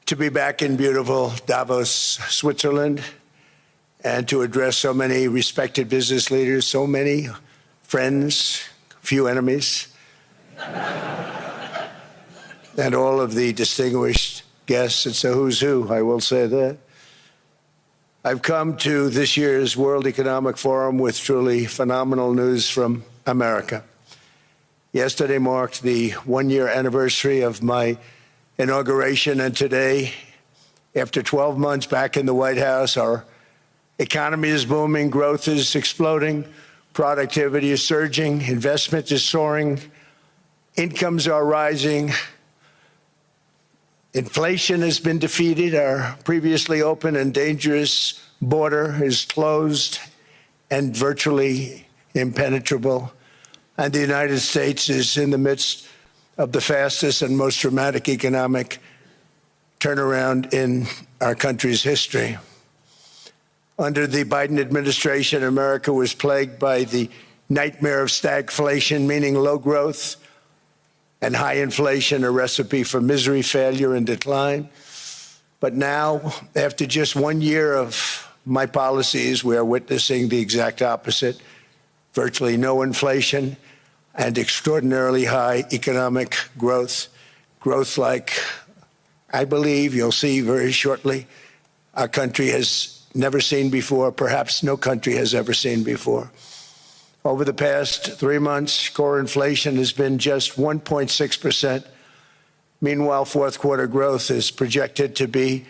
to be back in beautiful Davos, Switzerland, and to address so many respected business leaders, so many friends, few enemies, and all of the distinguished guests. It's a who's who, I will say that. I've come to this year's World Economic Forum with truly phenomenal news from America. Yesterday marked the one-year anniversary of my inauguration, and today, after 12 months back in the White House, our economy is booming, growth is exploding, productivity is surging, investment is soaring, incomes are rising, inflation has been defeated, our previously open and dangerous border is closed and virtually impenetrable, and the United States is in the midst of the fastest and most dramatic economic turnaround in our country's history. Under the Biden administration, America was plagued by the nightmare of stagflation, meaning low growth, and high inflation, a recipe for misery, failure, and decline. But now, after just 1 year of my policies, we are witnessing the exact opposite: virtually no inflation and extraordinarily high economic growth. Growth like I believe you'll see very shortly our country has never seen before, perhaps no country has ever seen before. Over the past 3 months, core inflation has been just 1.6%. Meanwhile, fourth quarter growth is projected to be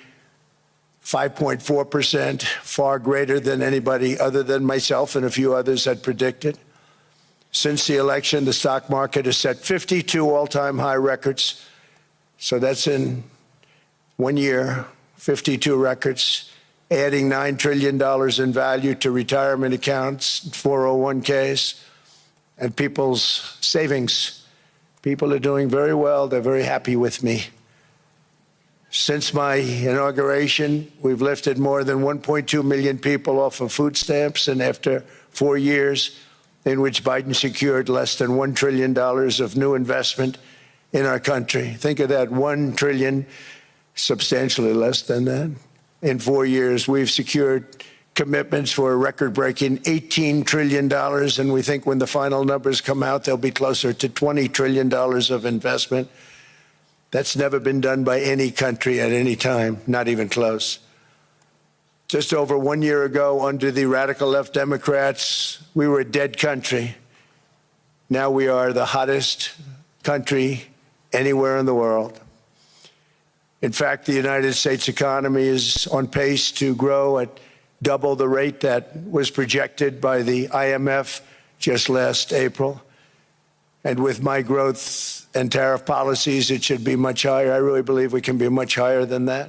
5.4%, far greater than anybody other than myself and a few others had predicted. Since the election, the stock market has set 52 all-time high records. So that's in 1 year, 52 records, adding $9 trillion in value to retirement accounts, 401ks, and people's savings. People are doing very well. They're very happy with me. Since my inauguration, we've lifted more than 1.2 million people off of food stamps, and after 4 years in which Biden secured less than $1 trillion of new investment in our country. Think of that, 1 trillion, substantially less than that. In 4 years, we've secured commitments for a record-breaking $18 trillion, and we think when the final numbers come out, they'll be closer to $20 trillion of investment. That's never been done by any country at any time, not even close. Just over 1 year ago, under the radical left Democrats, we were a dead country. Now we are the hottest country anywhere in the world. In fact, the United States economy is on pace to grow at double the rate that was projected by the IMF just last April. And with my growth and tariff policies, it should be much higher. I really believe we can be much higher than that.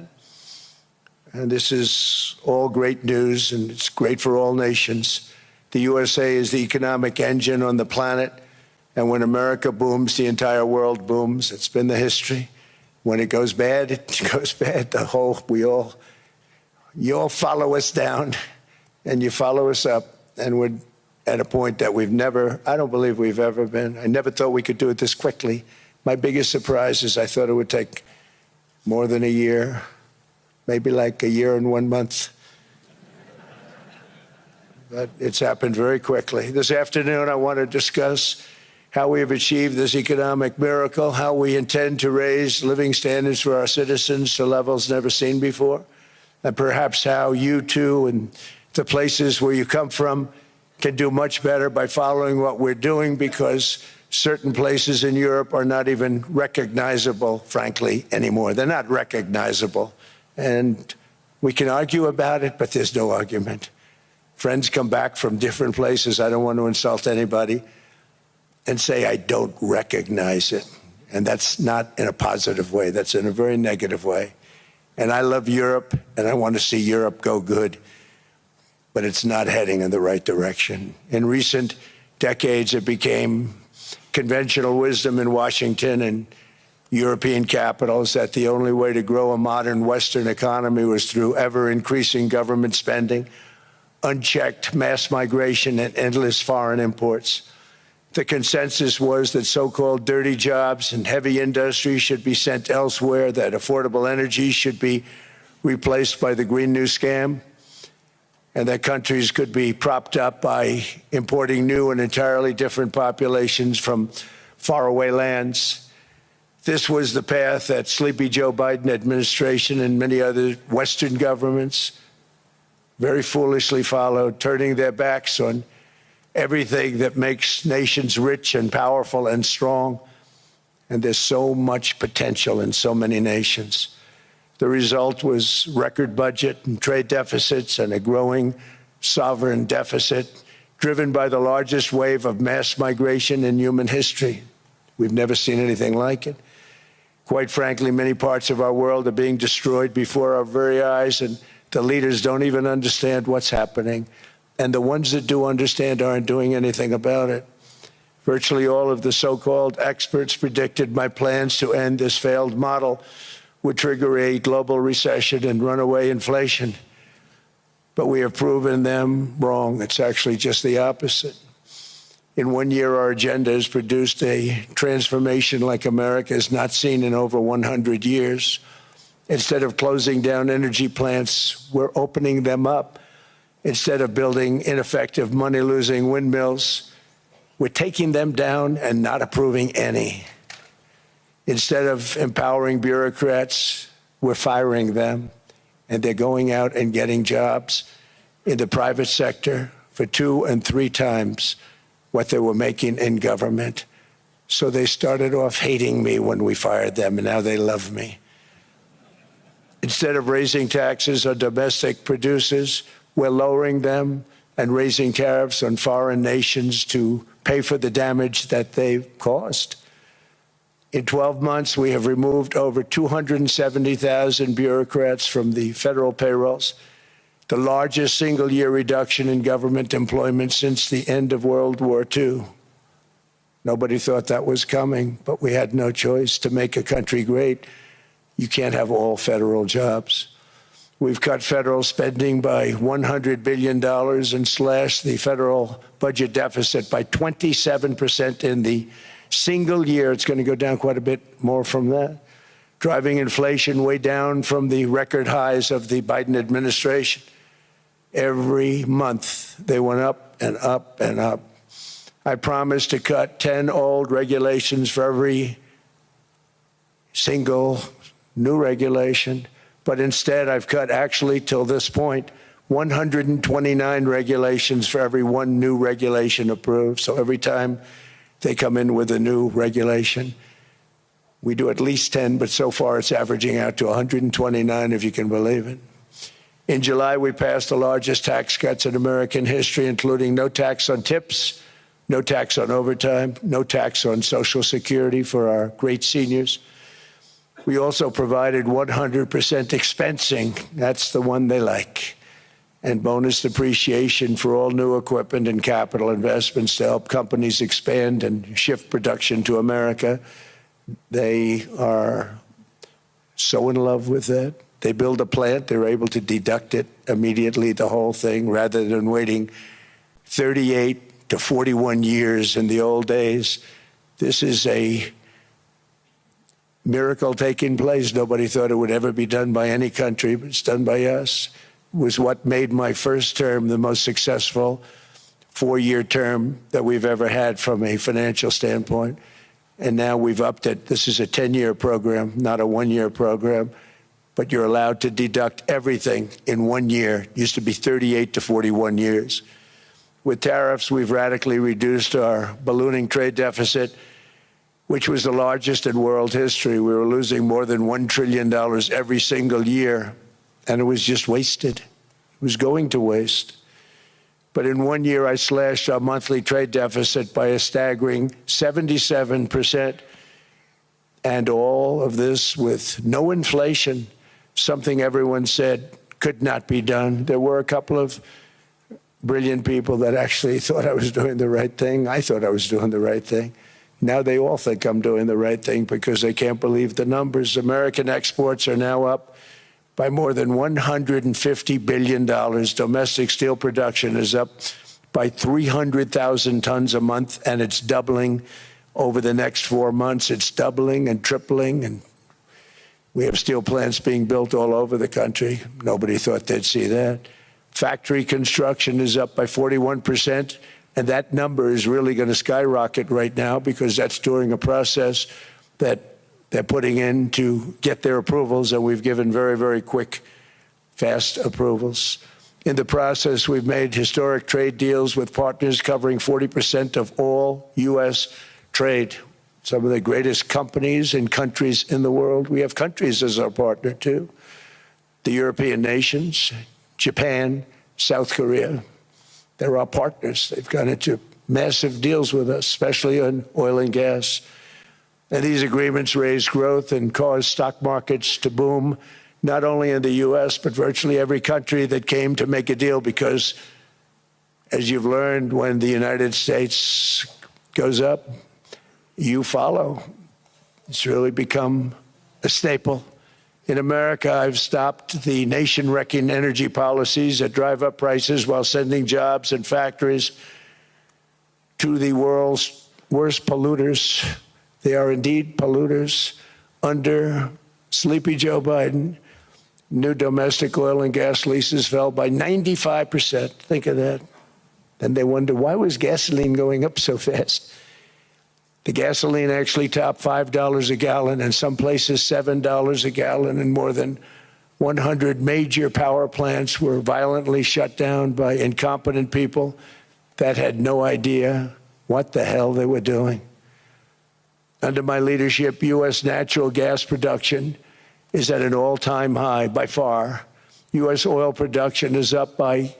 And this is all great news, and it's great for all nations. The USA is the economic engine on the planet, and when America booms, the entire world booms. It's been the history. When it goes bad, it goes bad. You all follow us down, and you follow us up, and we're at a point that I don't believe we've ever been. I never thought we could do it this quickly. My biggest surprise is I thought it would take more than a year, maybe like a year and 1 month. But it's happened very quickly. This afternoon, I want to discuss how we have achieved this economic miracle, how we intend to raise living standards for our citizens to levels never seen before, and perhaps how you too and the places where you come from can do much better by following what we're doing, because certain places in Europe are not even recognizable, frankly, anymore. They're not recognizable. And we can argue about it, but there's no argument. Friends come back from different places. I don't want to insult anybody, and say, I don't recognize it. And that's not in a positive way. That's in a very negative way. And I love Europe, and I want to see Europe go good, but it's not heading in the right direction. In recent decades, it became conventional wisdom in Washington and European capitals that the only way to grow a modern Western economy was through ever-increasing government spending, unchecked mass migration, and endless foreign imports. The consensus was that so-called dirty jobs and heavy industry should be sent elsewhere, that affordable energy should be replaced by the Green New Scam, and that countries could be propped up by importing new and entirely different populations from faraway lands. This was the path that sleepy Joe Biden administration and many other Western governments very foolishly followed, turning their backs on everything that makes nations rich and powerful and strong. And there's so much potential in so many nations. The result was record budget and trade deficits and a growing sovereign deficit driven by the largest wave of mass migration in human history. We've never seen anything like it. Quite frankly, many parts of our world are being destroyed before our very eyes, and the leaders don't even understand what's happening. And the ones that do understand aren't doing anything about it. Virtually all of the so-called experts predicted my plans to end this failed model would trigger a global recession and runaway inflation. But we have proven them wrong. It's actually just the opposite. In 1 year, our agenda has produced a transformation like America has not seen in over 100 years. Instead of closing down energy plants, we're opening them up. Instead of building ineffective, money-losing windmills, we're taking them down and not approving any. Instead of empowering bureaucrats, we're firing them, and they're going out and getting jobs in the private sector for 2 and 3 times what they were making in government. So they started off hating me when we fired them, and now they love me. Instead of raising taxes on domestic producers, we're lowering them and raising tariffs on foreign nations to pay for the damage that they've caused. In 12 months, we have removed over 270,000 bureaucrats from the federal payrolls, the largest single-year reduction in government employment since the end of World War II. Nobody thought that was coming, but we had no choice. To make a country great, you can't have all federal jobs. We've cut federal spending by $100 billion and slashed the federal budget deficit by 27% in the single year. It's going to go down quite a bit more from that, driving inflation way down from the record highs of the Biden administration. Every month, they went up and up and up. I promised to cut 10 old regulations for every single new regulation. But instead, I've cut, actually, till this point, 129 regulations for every 1 new regulation approved. So every time they come in with a new regulation, we do at least 10, but so far it's averaging out to 129, if you can believe it. In July, we passed the largest tax cuts in American history, including no tax on tips, no tax on overtime, no tax on Social Security for our great seniors. We also provided 100% expensing, that's the one they like, and bonus depreciation for all new equipment and capital investments to help companies expand and shift production to America. They are so in love with that. They build a plant, they're able to deduct it immediately, the whole thing, rather than waiting 38 to 41 years in the old days. This is a miracle taking place. Nobody thought it would ever be done by any country, but it's done by us. It was what made my first term the most successful 4-year term that we've ever had from a financial standpoint. And now we've upped it. This is a 10-year program, not a 1-year program, but you're allowed to deduct everything in 1 year. It used to be 38 to 41 years. With tariffs, we've radically reduced our ballooning trade deficit, which was the largest in world history. We were losing more than $1 trillion every single year, and it was just wasted. It was going to waste. But in 1 year, I slashed our monthly trade deficit by a staggering 77%, and all of this with no inflation, something everyone said could not be done. There were a couple of brilliant people that actually thought I was doing the right thing. I thought I was doing the right thing. Now they all think I'm doing the right thing because they can't believe the numbers. American exports are now up by more than $150 billion. Domestic steel production is up by 300,000 tons a month, and it's doubling over the next 4 months. It's doubling and tripling, and we have steel plants being built all over the country. Nobody thought they'd see that. Factory construction is up by 41%, and that number is really going to skyrocket right now because that's during a process that they're putting in to get their approvals, and we've given very, very quick, fast approvals. In the process, we've made historic trade deals with partners covering 40% of all U.S. trade. Some of the greatest companies and countries in the world. We have countries as our partner, too. The European nations, Japan, South Korea. They're our partners. They've gone into massive deals with us, especially on oil and gas. And these agreements raise growth and cause stock markets to boom, not only in the U.S., but virtually every country that came to make a deal, because, as you've learned, when the United States goes up, you follow. It's really become a staple. In America, I've stopped the nation-wrecking energy policies that drive up prices while sending jobs and factories to the world's worst polluters. They are indeed polluters. Under sleepy Joe Biden, new domestic oil and gas leases fell by 95%. Think of that. Then they wonder, why was gasoline going up so fast? The gasoline actually topped $5 a gallon, and some places $7 a gallon, and more than 100 major power plants were violently shut down by incompetent people that had no idea what the hell they were doing. Under my leadership, U.S. natural gas production is at an all-time high by far. U.S. oil production is up by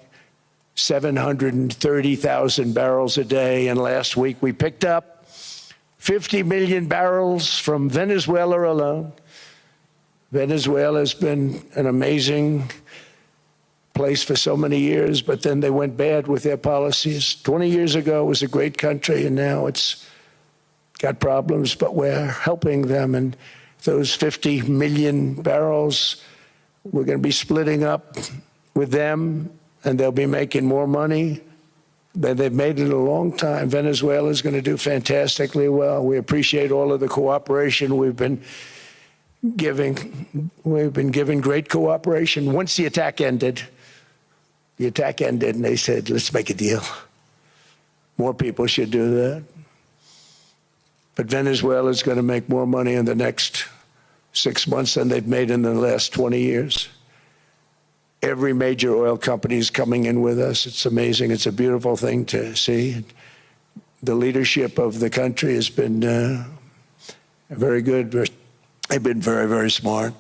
730,000 barrels a day, and last week we picked up 50 million barrels from Venezuela alone. Venezuela has been an amazing place for so many years, but then they went bad with their policies. 20 years ago, it was a great country, and now it's got problems, but we're helping them. And those 50 million barrels, we're going to be splitting up with them, and they'll be making more money. They've made it a long time. Venezuela is going to do fantastically well. We appreciate all of the cooperation we've been giving. We've been giving great cooperation. Once the attack ended, and they said, let's make a deal. More people should do that. But Venezuela is going to make more money in the next 6 months than they've made in the last 20 years. Every major oil company is coming in with us. It's amazing. It's a beautiful thing to see. The leadership of the country has been very good. They've been very, very smart.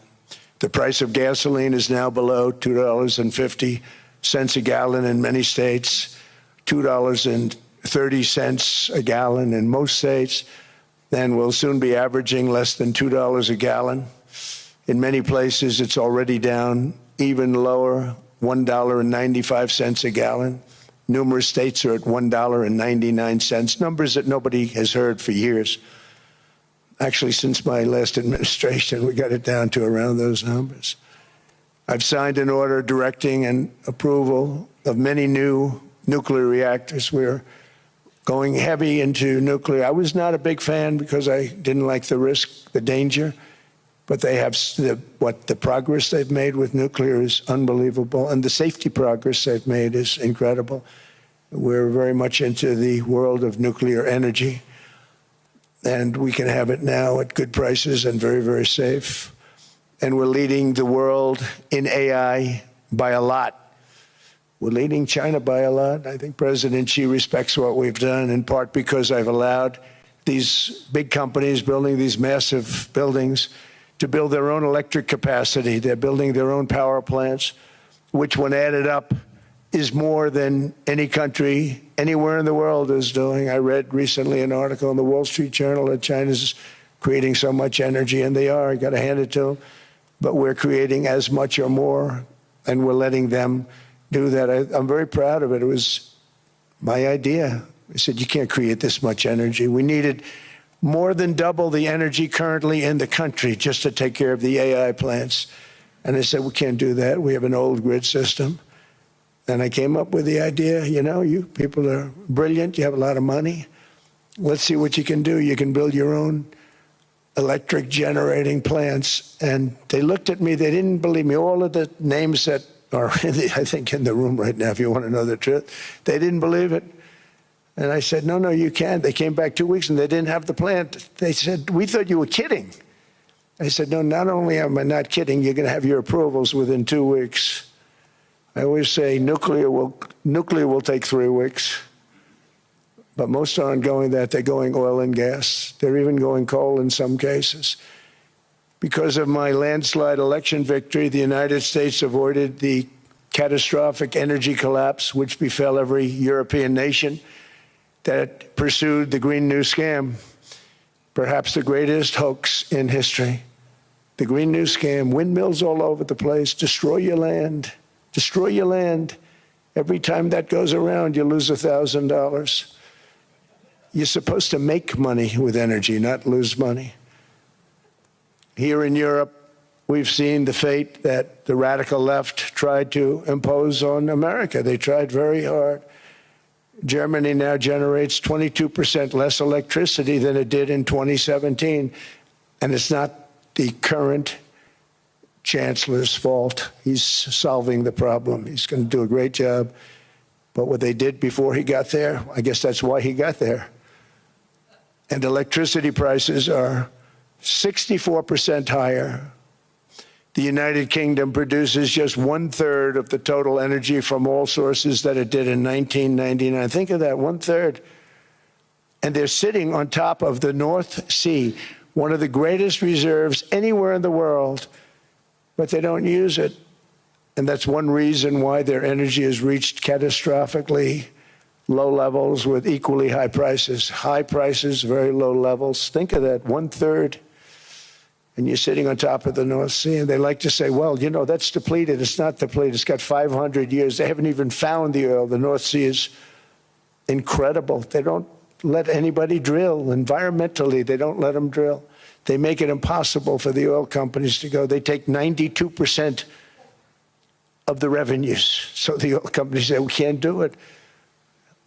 The price of gasoline is now below $2.50 a gallon in many states, $2.30 a gallon in most states. Then we'll soon be averaging less than $2 a gallon. In many places, it's already down even lower, $1.95 a gallon. Numerous states are at $1.99, numbers that nobody has heard for years. Actually, since my last administration, we got it down to around those numbers. I've signed an order directing and approval of many new nuclear reactors. We're going heavy into nuclear. I was not a big fan because I didn't like the risk, the danger. But they have the progress they've made with nuclear is unbelievable, and the safety progress they've made is incredible. We're very much into the world of nuclear energy, and we can have it now at good prices and very, very safe. And we're leading the world in AI by a lot. We're leading China by a lot. I think President Xi respects what we've done, in part because I've allowed these big companies building these massive buildings to build their own electric capacity. They're building their own power plants, which when added up is more than any country anywhere in the world is doing. I read recently an article in the Wall Street Journal that China's creating so much energy, and they are, I got to hand it to them, but we're creating as much or more, and we're letting them do that. I'm very proud of it. It was my idea. I said, you can't create this much energy. We needed more than double the energy currently in the country just to take care of the AI plants. And I said, we can't do that. We have an old grid system. And I came up with the idea, you know, you people are brilliant, you have a lot of money. Let's see what you can do. You can build your own electric generating plants. And they looked at me, they didn't believe me. All of the names that are, I think, in the room right now, if you want to know the truth, they didn't believe it. And I said, no, you can't. They came back 2 weeks and they didn't have the plant. They said, we thought you were kidding. I said, no, not only am I not kidding, you're going to have your approvals within 2 weeks. I always say nuclear will take 3 weeks. But most aren't going that. They're going oil and gas. They're even going coal in some cases. Because of my landslide election victory, the United States avoided the catastrophic energy collapse which befell every European nation that pursued the Green New Scam, perhaps the greatest hoax in history. The Green New Scam, windmills all over the place, destroy your land, destroy your land. Every time that goes around, you lose $1,000. You're supposed to make money with energy, not lose money. Here in Europe, we've seen the fate that the radical left tried to impose on America. They tried very hard. Germany now generates 22% less electricity than it did in 2017. And it's not the current chancellor's fault. He's solving the problem. He's going to do a great job. But what they did before he got there, I guess that's why he got there. And electricity prices are 64% higher. The United Kingdom produces just 1/3 of the total energy from all sources that it did in 1999. Think of that, 1/3. And they're sitting on top of the North Sea, one of the greatest reserves anywhere in the world, but they don't use it. And that's one reason why their energy has reached catastrophically low levels with equally high prices. High prices, very low levels. Think of that, 1/3. And you're sitting on top of the North Sea, and they like to say, well, you know, that's depleted. It's not depleted. It's got 500 years. They haven't even found the oil. The North Sea is incredible. They don't let anybody drill. Environmentally, they don't let them drill. They make it impossible for the oil companies to go. They take 92% of the revenues. So the oil companies say, we can't do it.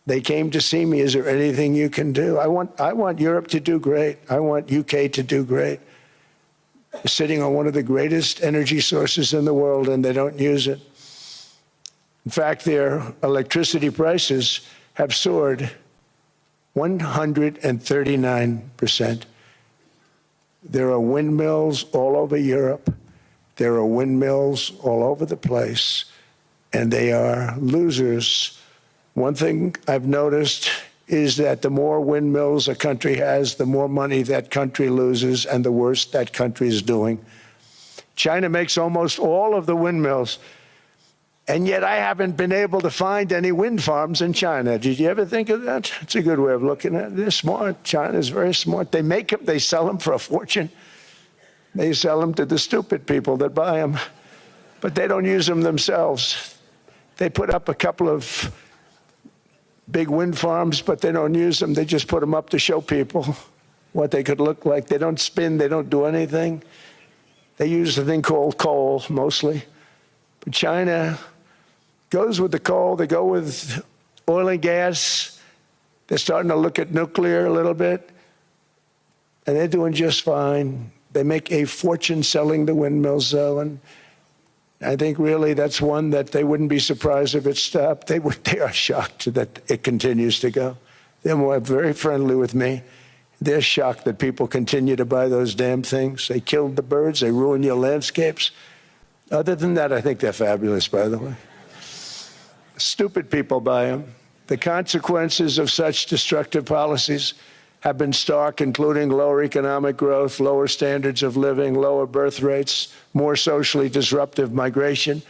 They came to see me. Is there anything you can do? I want Europe to do great. I want UK to do great. They're sitting on one of the greatest energy sources in the world, and they don't use it. In fact, their electricity prices have soared 139%. There are windmills all over Europe. There are windmills all over the place, and they are losers. One thing I've noticed is that the more windmills a country has, the more money that country loses and the worse that country is doing. China makes almost all of the windmills, and yet I haven't been able to find any wind farms in China. Did you ever think of that? It's a good way of looking at it. They're smart. China is very smart. They make them, they sell them for a fortune. They sell them to the stupid people that buy them, but they don't use them themselves. They put up a couple of big wind farms, but they don't use them. They just put them up to show people what they could look like. They don't spin. They don't do anything. They use a thing called coal, mostly. But China goes with the coal. They go with oil and gas. They're starting to look at nuclear a little bit, and they're doing just fine. They make a fortune selling the windmills, though, and I think really that's one that they wouldn't be surprised if it stopped. They are shocked that it continues to go. They're very friendly with me. They're shocked that people continue to buy those damn things. They killed the birds. They ruin your landscapes. Other than that, I think they're fabulous, by the way. Stupid people buy them. The consequences of such destructive policies have been stark, including lower economic growth, lower standards of living, lower birth rates, more socially disruptive migration,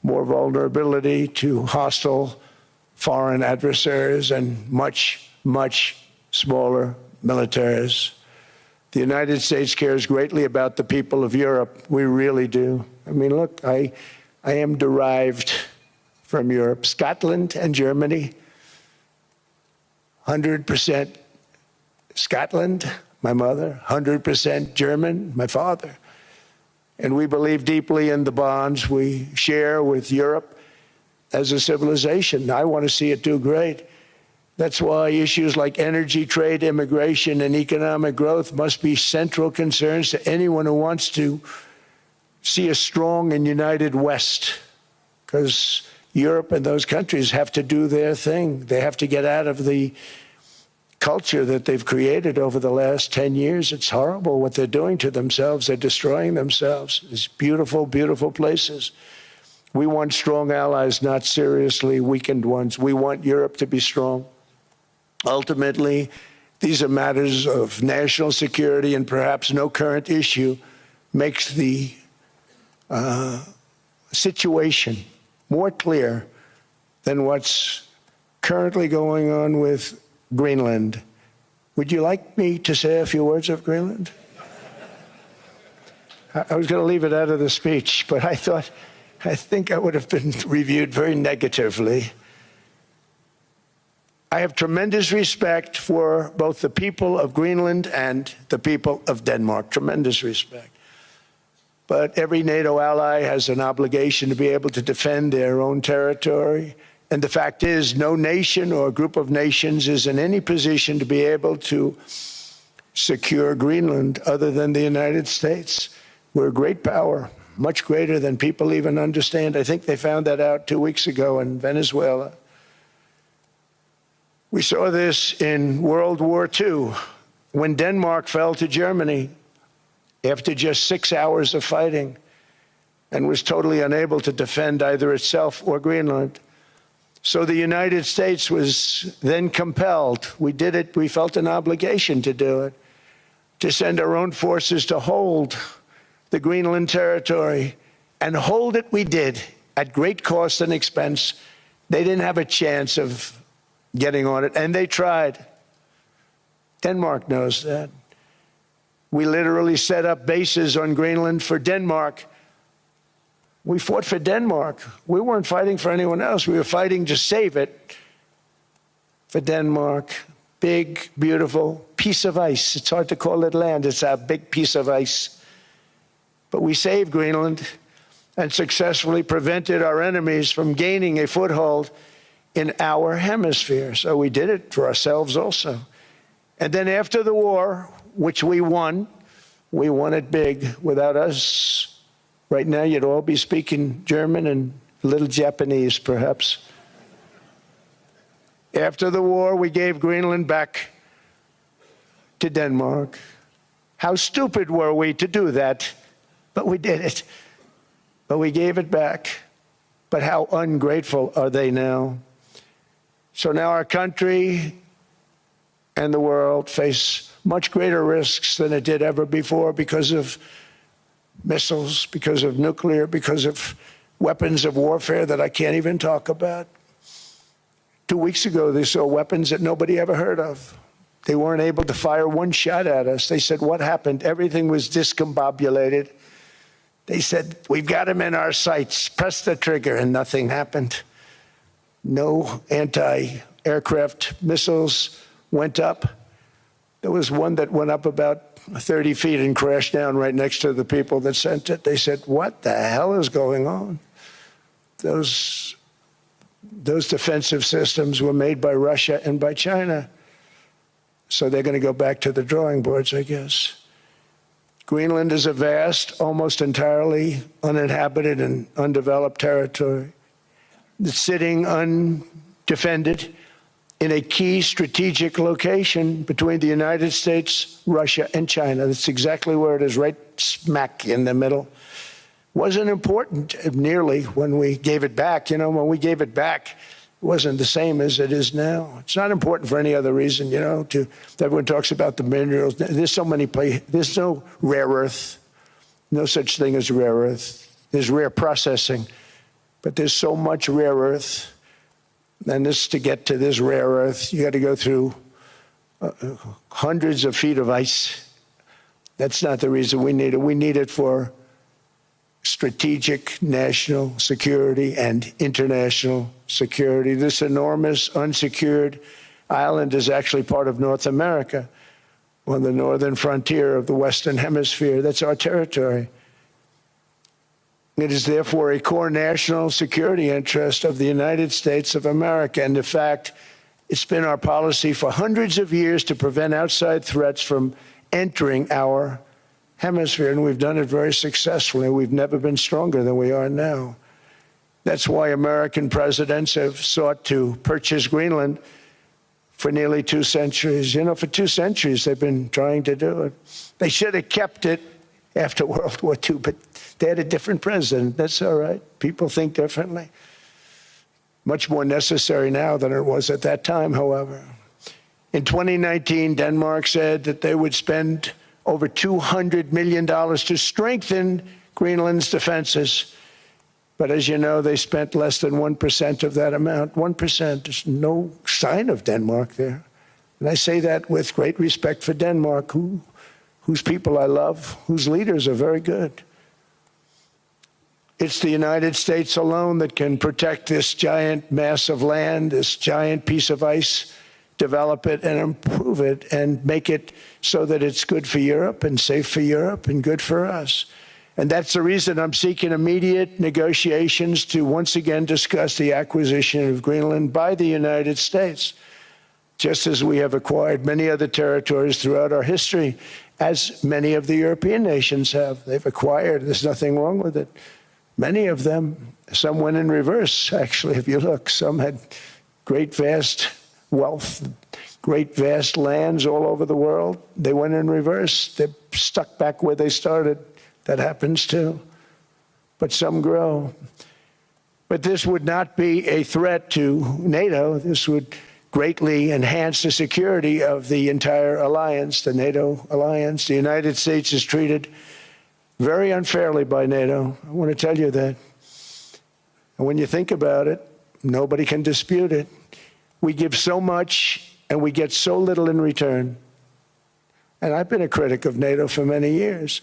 more vulnerability to hostile foreign adversaries, and much, much smaller militaries. The United States cares greatly about the people of Europe. We really do. I mean, look, I am derived from Europe. Scotland and Germany, 100% Scotland, my mother, 100% German, my father. And we believe deeply in the bonds we share with Europe. as a civilization. I want to see it do great. That's why issues like energy, trade, immigration, and economic growth must be central concerns to anyone who wants to see a strong and united West, because Europe and those countries have to do their thing. They have to get out of the culture that they've created over the last 10 years. It's horrible what they're doing to themselves. They're destroying themselves. These beautiful, beautiful places. We want strong allies, not seriously weakened ones. We want Europe to be strong. Ultimately, these are matters of national security, and perhaps no current issue makes the situation more clear than what's currently going on with Greenland. Would you like me to say a few words of Greenland? I was going to leave it out of the speech, but I think I would have been reviewed very negatively. I have tremendous respect for both the people of Greenland and the people of Denmark, tremendous respect. But every NATO ally has an obligation to be able to defend their own territory. And the fact is, no nation or group of nations is in any position to be able to secure Greenland other than the United States. We're a great power, much greater than people even understand. I think they found that out 2 weeks ago in Venezuela. We saw this in World War II, when Denmark fell to Germany after just 6 hours of fighting and was totally unable to defend either itself or Greenland. So the United States was then compelled, we did it, we felt an obligation to do it, to send our own forces to hold the Greenland territory, and hold it we did at great cost and expense. They didn't have a chance of getting on it, and they tried. Denmark knows that. We literally set up bases on Greenland for Denmark. We fought for Denmark. We weren't fighting for anyone else. We were fighting to save it for Denmark. Big, beautiful piece of ice. It's hard to call it land. It's a big piece of ice. But we saved Greenland and successfully prevented our enemies from gaining a foothold in our hemisphere. So we did it for ourselves also. And then after the war, which we won it big. Without us, right now you'd all be speaking German and a little Japanese, perhaps. After the war, we gave Greenland back to Denmark. How stupid were we to do that? But we did it. But we gave it back. But how ungrateful are they now? So now our country and the world face much greater risks than it did ever before because of missiles, because of nuclear, because of weapons of warfare that I can't even talk about. 2 weeks ago, they saw weapons that nobody ever heard of. They weren't able to fire one shot at us. They said, what happened? Everything was discombobulated. They said, we've got them in our sights. Press the trigger, and nothing happened. No anti-aircraft missiles went up. There was one that went up about 30 feet and crashed down right next to the people that sent it. They said, what the hell is going on? Those defensive systems were made by Russia and by China. So they're going to go back to the drawing boards, I guess. Greenland is a vast, almost entirely uninhabited and undeveloped territory. It's sitting undefended in a key strategic location between the United States, Russia, and China. That's exactly where it is, right smack in the middle. Wasn't important nearly when we gave it back. You know, when we gave it back, it wasn't the same as it is now. It's not important for any other reason, you know, everyone talks about the minerals. There's so many places. There's no rare earth, no such thing as rare earth. There's rare processing, but there's so much rare earth. And to get to this rare earth, you got to go through hundreds of feet of ice. That's not the reason we need it. We need it for strategic national security and international security. This enormous unsecured island is actually part of North America, on the northern frontier of the Western Hemisphere. That's our territory. It is therefore a core national security interest of the United States of America. And in fact, it's been our policy for hundreds of years to prevent outside threats from entering our hemisphere, and we've done it very successfully. We've never been stronger than we are now. That's why American presidents have sought to purchase Greenland for nearly 2 centuries. You know, for 2 centuries they've been trying to do it. They should have kept it after World War II, but they had a different president. That's all right. People think differently. Much more necessary now than it was at that time, however. In 2019, Denmark said that they would spend over $200 million to strengthen Greenland's defenses. But as you know, they spent less than 1% of that amount. 1%. There's no sign of Denmark there. And I say that with great respect for Denmark, whose people I love, whose leaders are very good. It's the United States alone that can protect this giant mass of land, this giant piece of ice, develop it and improve it and make it so that it's good for Europe and safe for Europe and good for us. And that's the reason I'm seeking immediate negotiations to once again discuss the acquisition of Greenland by the United States, just as we have acquired many other territories throughout our history, as many of the European nations have. They've acquired, there's nothing wrong with it. Many of them, some went in reverse, actually, if you look. Some had great, vast wealth, great, vast lands all over the world. They went in reverse. They're stuck back where they started. That happens too. But some grow. But this would not be a threat to NATO. This would greatly enhance the security of the entire alliance, the NATO alliance. The United States is treated very unfairly by NATO. I want to tell you that. And when you think about it, nobody can dispute it. We give so much and we get so little in return. And I've been a critic of NATO for many years.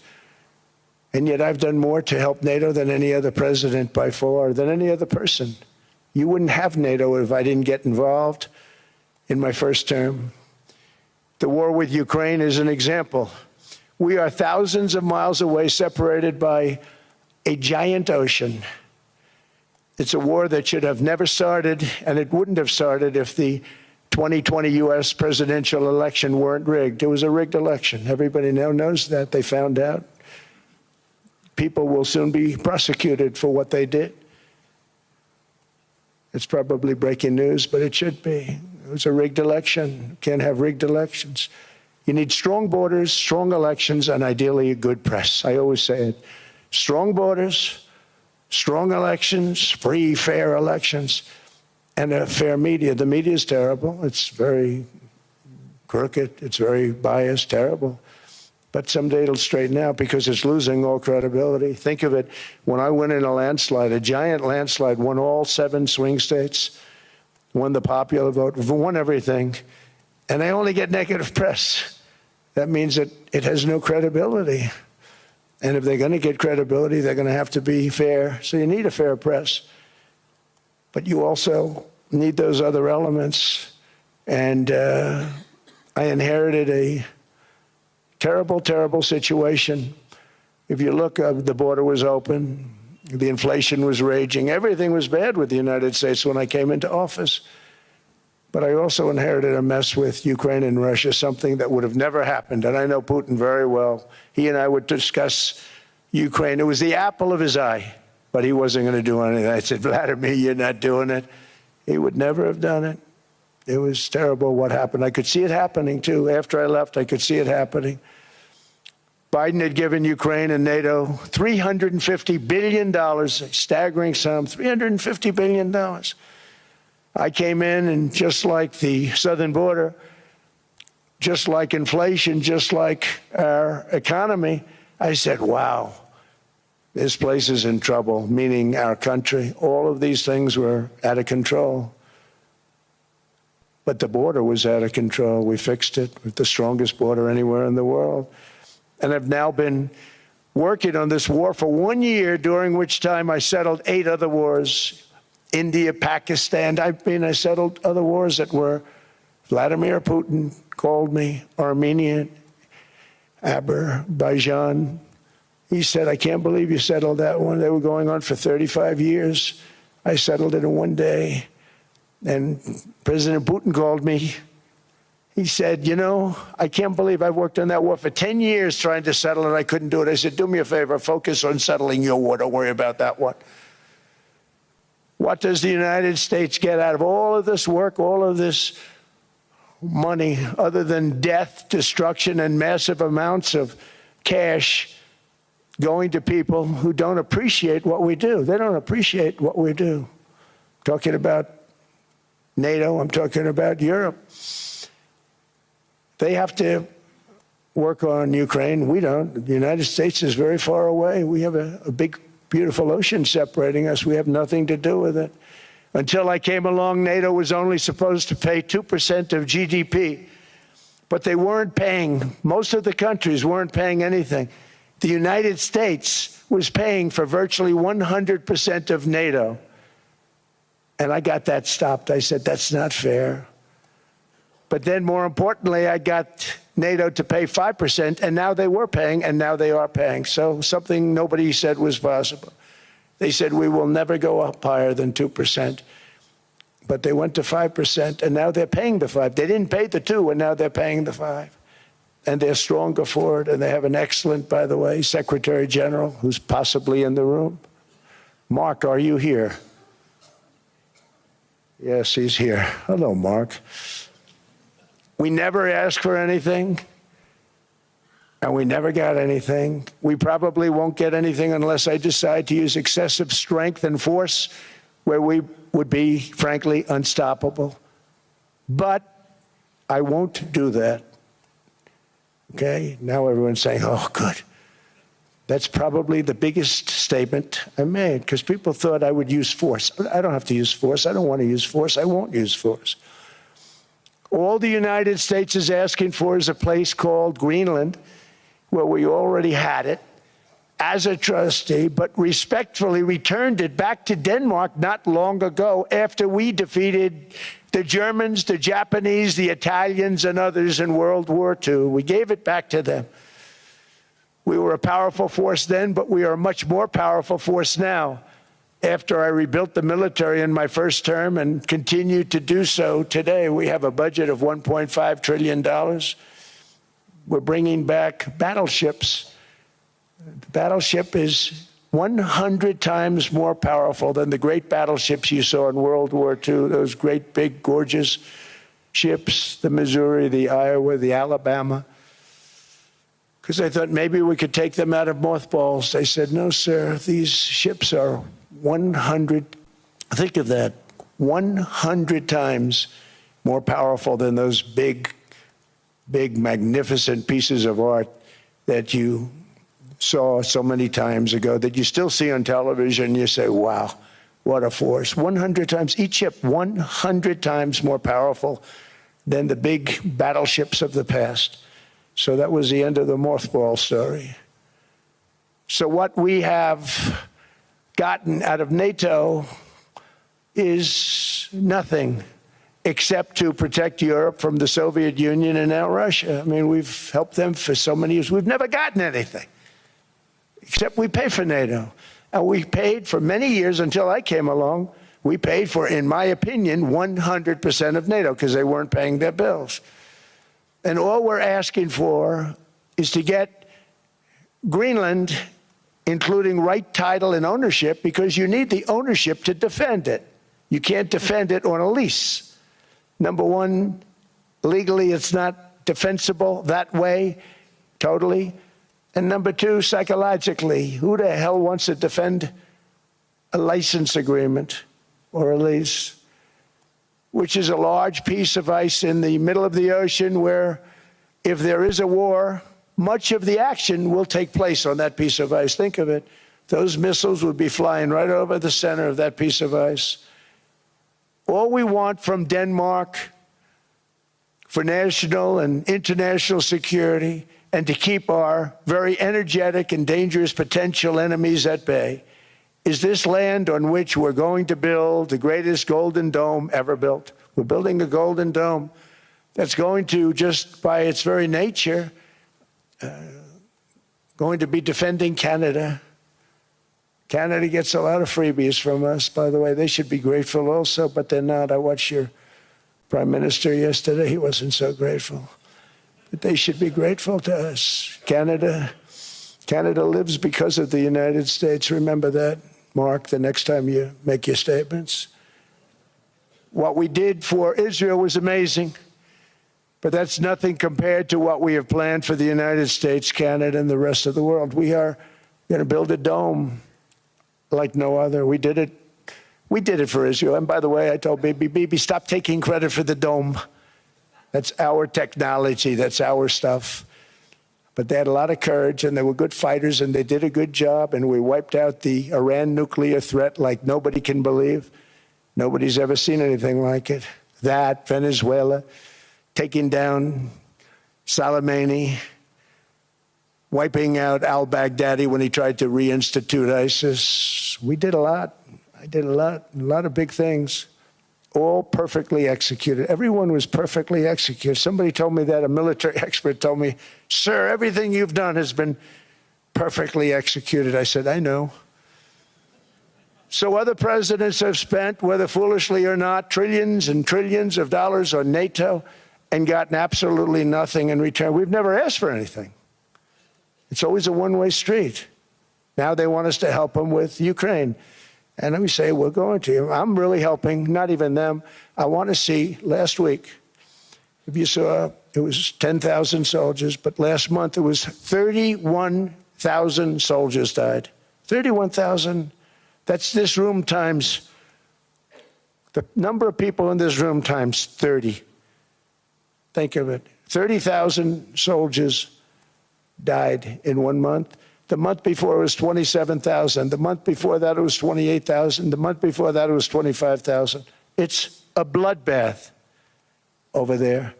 And yet I've done more to help NATO than any other president by far, than any other person. You wouldn't have NATO if I didn't get involved in my first term. The war with Ukraine is an example. We are thousands of miles away, separated by a giant ocean. It's a war that should have never started, and it wouldn't have started if the 2020 U.S. presidential election weren't rigged. It was a rigged election. Everybody now knows that. They found out. People will soon be prosecuted for what they did. It's probably breaking news, but it should be. It was a rigged election. You can't have rigged elections. You need strong borders, strong elections, and ideally a good press. I always say it. Strong borders, strong elections, free, fair elections, and a fair media. The media is terrible. It's very crooked. It's very biased, terrible. But someday it'll straighten out because it's losing all credibility. Think of it. When I went in a landslide, a giant landslide, won all 7 swing states, won the popular vote, won everything, and I only get negative press. That means that it has no credibility. And if they're going to get credibility, they're going to have to be fair. So you need a fair press. But you also need those other elements. And I inherited a terrible, terrible situation. If you look, the border was open. The inflation was raging. Everything was bad with the United States when I came into office. But I also inherited a mess with Ukraine and Russia, something that would have never happened. And I know Putin very well. He and I would discuss Ukraine. It was the apple of his eye, but he wasn't going to do anything. I said, Vladimir, you're not doing it. He would never have done it. It was terrible what happened. I could see it happening, too. After I left, I could see it happening. Biden had given Ukraine and NATO $350 billion, a staggering sum, $350 billion. I came in, and just like the southern border, just like inflation, just like our economy, I said, wow, this place is in trouble, meaning our country. All of these things were out of control. But the border was out of control. We fixed it with the strongest border anywhere in the world. And I've now been working on this war for 1 year, during which time I settled 8 other wars. India, Pakistan, I settled other wars that were Vladimir Putin called me, Armenia, Azerbaijan, He said, I can't believe you settled that one. They were going on for 35 years. I settled it in one day. And President Putin called me. He said, you know, I can't believe I've worked on that war for 10 years trying to settle it. I couldn't do it. I said, do me a favor, focus on settling your war. Don't worry about that one. What does the United States get out of all of this work, all of this money, other than death, destruction, and massive amounts of cash going to people who don't appreciate what we do? They don't appreciate what we do. I'm talking about NATO, I'm talking about Europe. They have to work on Ukraine. We don't. The United States is very far away. We have a big, beautiful ocean separating us. We have nothing to do with it. Until I came along, NATO was only supposed to pay 2% of GDP, but they weren't paying. Most of the countries weren't paying anything. The United States was paying for virtually 100% of NATO. And I got that stopped. I said, that's not fair. But then, more importantly, I got NATO to pay 5%, and now they were paying, and now they are paying. So something nobody said was possible. They said, we will never go up higher than 2%. But they went to 5%, and now they're paying the 5. They didn't pay the 2, and now they're paying the 5. And they're stronger for it, and they have an excellent, by the way, Secretary General, who's possibly in the room. Mark, are you here? Yes, he's here. Hello, Mark. We never asked for anything, and we never got anything. We probably won't get anything unless I decide to use excessive strength and force, where we would be, frankly, unstoppable. But I won't do that. Okay? Now everyone's saying, oh, good. That's probably the biggest statement I made, because people thought I would use force. I don't have to use force. I don't want to use force. I won't use force. All the United States is asking for is a place called Greenland, where we already had it as a trustee, but respectfully returned it back to Denmark not long ago after we defeated the Germans, the Japanese, the Italians, and others in World War II. We gave it back to them. We were a powerful force then, but we are a much more powerful force now, after I rebuilt the military in my first term and continue to do so today. We have a budget of $1.5 trillion. We're bringing back battleships. The battleship is 100 times more powerful than the great battleships you saw in World War II, those great, big, gorgeous ships, the Missouri, the Iowa, the Alabama. Because I thought maybe we could take them out of mothballs. They said, no, sir, these ships are 100, think of that, 100 times more powerful than those big, magnificent pieces of art that you saw so many times ago, that you still see on television. You say, wow, what a force. 100 times, each ship 100 times more powerful than the big battleships of the past. So that was the end of the mothball story. So what we have gotten out of NATO is nothing except to protect Europe from the Soviet Union and now Russia. I mean, we've helped them for so many years. We've never gotten anything, except we pay for NATO. And we paid for many years until I came along. We paid for, in my opinion, 100% of NATO because they weren't paying their bills. And all we're asking for is to get Greenland, including right title and ownership, because you need the ownership to defend it. You can't defend it on a lease. Number one, legally it's not defensible that way, totally. And number two, psychologically, who the hell wants to defend a license agreement or a lease, which is a large piece of ice in the middle of the ocean where if there is a war, much of the action will take place on that piece of ice. Think of it. Those missiles would be flying right over the center of that piece of ice. All we want from Denmark for national and international security and to keep our very energetic and dangerous potential enemies at bay is this land on which we're going to build the greatest golden dome ever built. We're building a golden dome that's going to, just by its very nature, going to be defending Canada. Canada gets a lot of freebies from us, by the way. They should be grateful also, but they're not. I watched your Prime Minister yesterday. He wasn't so grateful. But they should be grateful to us. Canada lives because of the United States. Remember that, Mark, the next time you make your statements. What we did for Israel was amazing, but that's nothing compared to what we have planned for the United States, Canada, and the rest of the world. We are going to build a dome like no other. We did it for Israel. And by the way, I told Bibi, stop taking credit for the dome. That's our technology. That's our stuff. But they had a lot of courage, and they were good fighters, and they did a good job, and we wiped out the Iran nuclear threat like nobody can believe. Nobody's ever seen anything like it. That, Venezuela, taking down Soleimani, wiping out al-Baghdadi when he tried to reinstitute ISIS. We did a lot. I did a lot of big things, all perfectly executed. Everyone was perfectly executed. Somebody told me that, a military expert told me, sir, everything you've done has been perfectly executed. I said, I know. So other presidents have spent, whether foolishly or not, trillions and trillions of dollars on NATO and gotten absolutely nothing in return. We've never asked for anything. It's always a one-way street. Now they want us to help them with Ukraine. And we say, we're going to. I'm really helping, not even them. I want to see, last week, if you saw, it was 10,000 soldiers, but last month it was 31,000 soldiers died. 31,000. That's this room times, the number of people in this room times 30. Think of it. 30,000 soldiers died in 1 month. The month before it was 27,000. The month before that it was 28,000. The month before that it was 25,000. It's a bloodbath over there.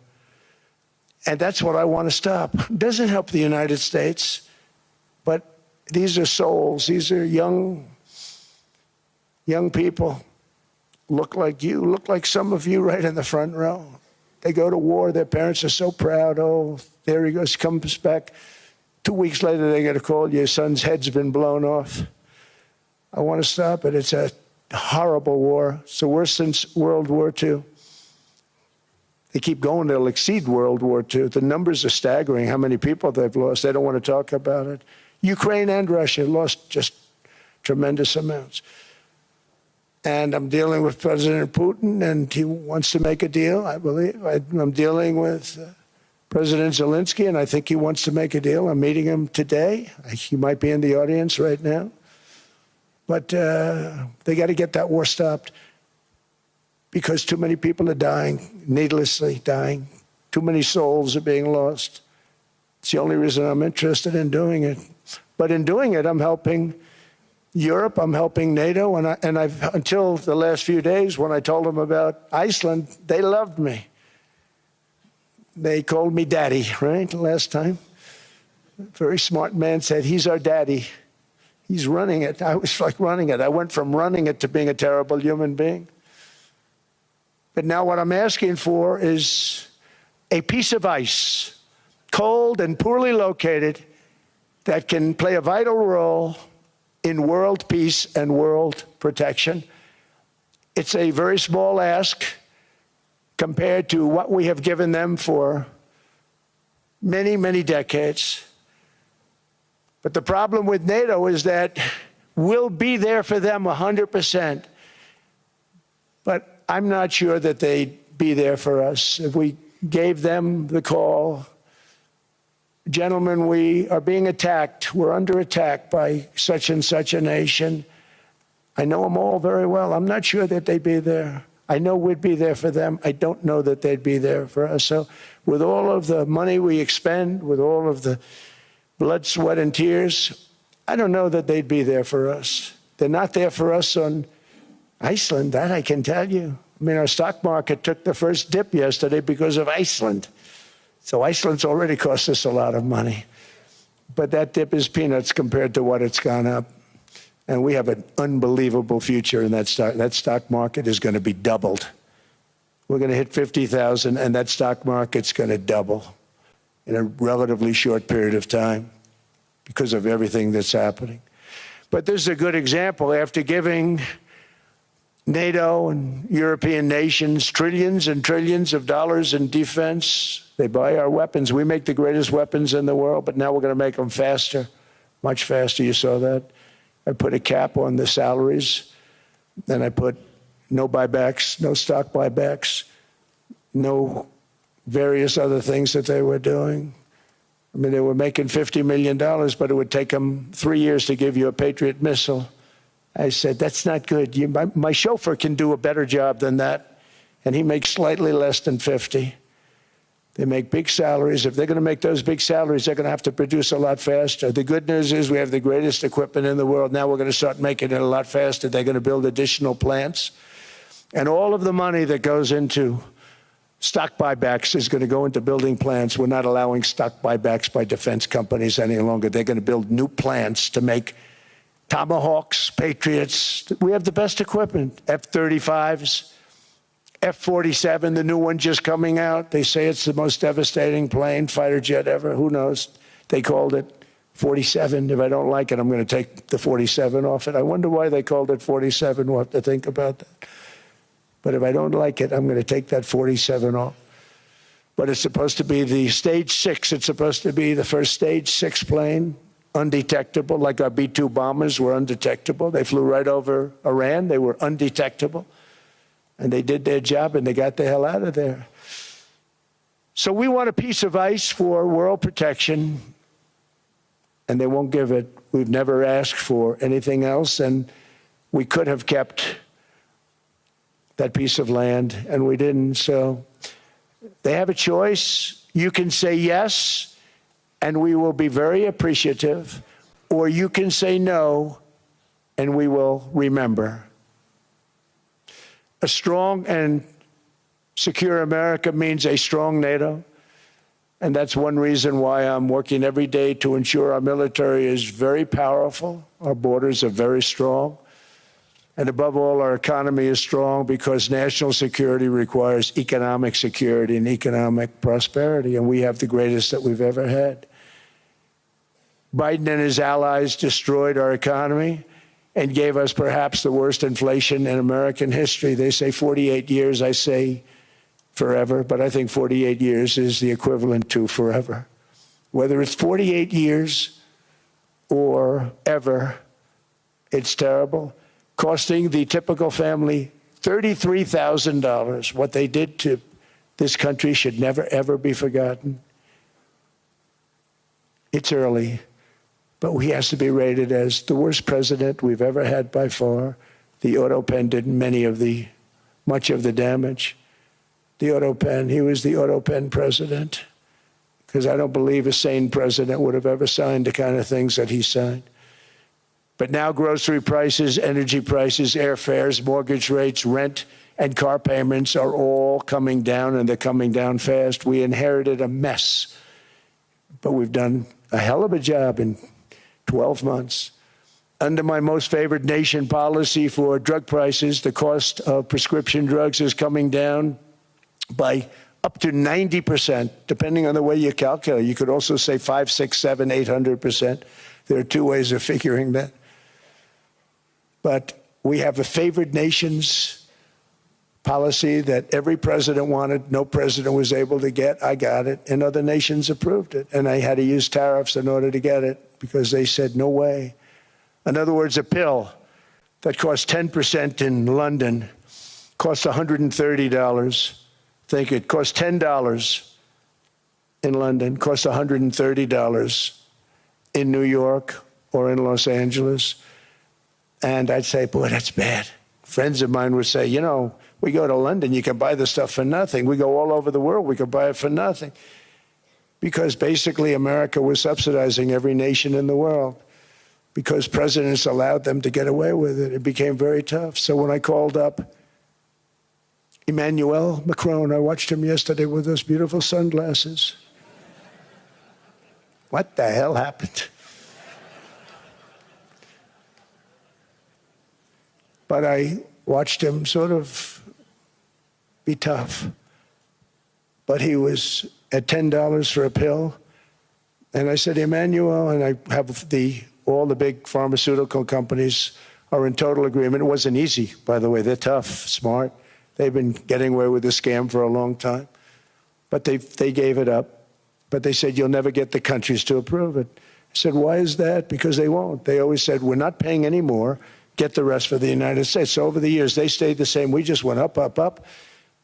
And that's what I want to stop. It doesn't help the United States, but these are souls. These are young people. Look like you, look like some of you right in the front row. They go to war. Their parents are so proud. Oh, there he goes, comes back. 2 weeks later, they get a call, your son's head's been blown off. I want to stop it. It's a horrible war. It's the worst since World War II. They keep going, they'll exceed World War II. The numbers are staggering, how many people they've lost. They don't want to talk about it. Ukraine and Russia lost just tremendous amounts. And I'm dealing with President Putin, and he wants to make a deal, I believe. I'm dealing with President Zelensky, and I think he wants to make a deal. I'm meeting him today. He might be in the audience right now. But they got to get that war stopped because too many people are dying, needlessly dying. Too many souls are being lost. It's the only reason I'm interested in doing it. But in doing it, I'm helping Europe, I'm helping NATO, and I've until the last few days when I told them about Iceland, they loved me. They called me daddy, right, last time. A very smart man said, he's our daddy. He's running it. I was like running it. I went from running it to being a terrible human being. But now what I'm asking for is a piece of ice, cold and poorly located, that can play a vital role in world peace and world protection. It's a very small ask compared to what we have given them for many, many decades. But the problem with NATO is that we'll be there for them 100%. But I'm not sure that they'd be there for us if we gave them the call. Gentlemen, we are being attacked. We're under attack by such and such a nation. I know them all very well. I'm not sure that they'd be there. I know we'd be there for them. I don't know that they'd be there for us. So with all of the money we expend, with all of the blood, sweat, and tears, I don't know that they'd be there for us. They're not there for us on Iceland, that I can tell you. I mean, our stock market took the first dip yesterday because of Iceland. So Iceland's already cost us a lot of money. But that dip is peanuts compared to what it's gone up. And we have an unbelievable future in that stock. That stock market is going to be doubled. We're going to hit 50,000, and that stock market's going to double in a relatively short period of time. because of everything that's happening. But this is a good example. After giving NATO and European nations trillions and trillions of dollars in defense, they buy our weapons. We make the greatest weapons in the world, but now we're going to make them faster, much faster. You saw that. I put a cap on the salaries. Then I put no buybacks, no stock buybacks, no various other things that they were doing. I mean, they were making $50 million, but it would take them 3 years to give you a Patriot missile. I said, that's not good. My chauffeur can do a better job than that, and he makes slightly less than 50. They make big salaries. If they're going to make those big salaries, they're going to have to produce a lot faster. The good news is we have the greatest equipment in the world. Now we're going to start making it a lot faster. They're going to build additional plants. And all of the money that goes into stock buybacks is going to go into building plants. We're not allowing stock buybacks by defense companies any longer. They're going to build new plants to make Tomahawks, Patriots. We have the best equipment, F-35s, F-47, the new one just coming out. They say it's the most devastating plane, fighter jet ever. Who knows? They called it 47. If I don't like it, I'm going to take the 47 off it. I wonder why they called it 47. We'll have to think about that. But if I don't like it, I'm going to take that 47 off. But it's supposed to be the stage 6. It's supposed to be the first stage 6 plane, undetectable, like our B-2 bombers were undetectable. They flew right over Iran. They were undetectable. And they did their job, and they got the hell out of there. So we want a piece of ice for world protection, and they won't give it. We've never asked for anything else, and we could have kept that piece of land, and we didn't. So they have a choice. You can say yes, and we will be very appreciative, or you can say no, and we will remember. A strong and secure America means a strong NATO, and that's one reason why I'm working every day to ensure our military is very powerful, our borders are very strong, and above all, our economy is strong because national security requires economic security and economic prosperity, and we have the greatest that we've ever had. Biden and his allies destroyed our economy and gave us perhaps the worst inflation in American history. They say 48 years, I say forever, but I think 48 years is the equivalent to forever. Whether it's 48 years or ever, it's terrible, costing the typical family $33,000. What they did to this country should never, ever be forgotten. It's early, but he has to be rated as the worst president we've ever had by far. The auto pen did much of the damage. The auto pen, he was the auto pen president, because I don't believe a sane president would have ever signed the kind of things that he signed. But now grocery prices, energy prices, airfares, mortgage rates, rent, and car payments are all coming down, and they're coming down fast. We inherited a mess, but we've done a hell of a job in 12 months. Under my most favored nation policy for drug prices, the cost of prescription drugs is coming down by up to 90%, depending on the way you calculate. You could also say 5, 6, 7, 800%. There are two ways of figuring that. But we have a favored nations policy that every president wanted, no president was able to get. I got it, and other nations approved it. And I had to use tariffs in order to get it because they said, no way. In other words, a pill that costs 10% in London costs $130. Think it costs $10 in London, costs $130 in New York or in Los Angeles. And I'd say, boy, that's bad. Friends of mine would say, you know, we go to London, you can buy the stuff for nothing. We go all over the world, we can buy it for nothing. Because basically America was subsidizing every nation in the world because presidents allowed them to get away with it. It became very tough. So when I called up Emmanuel Macron, I watched him yesterday with those beautiful sunglasses. What the hell happened? But I watched him sort of be tough. But he was at $10 for a pill. And I said, Emmanuel, and I have all the big pharmaceutical companies are in total agreement. It wasn't easy, by the way. They're tough, smart. They've been getting away with the scam for a long time. But they gave it up. But they said, you'll never get the countries to approve it. I said, why is that? Because they won't. They always said, we're not paying any more. Get the rest for the United States. So over the years, they stayed the same. We just went up, up, up.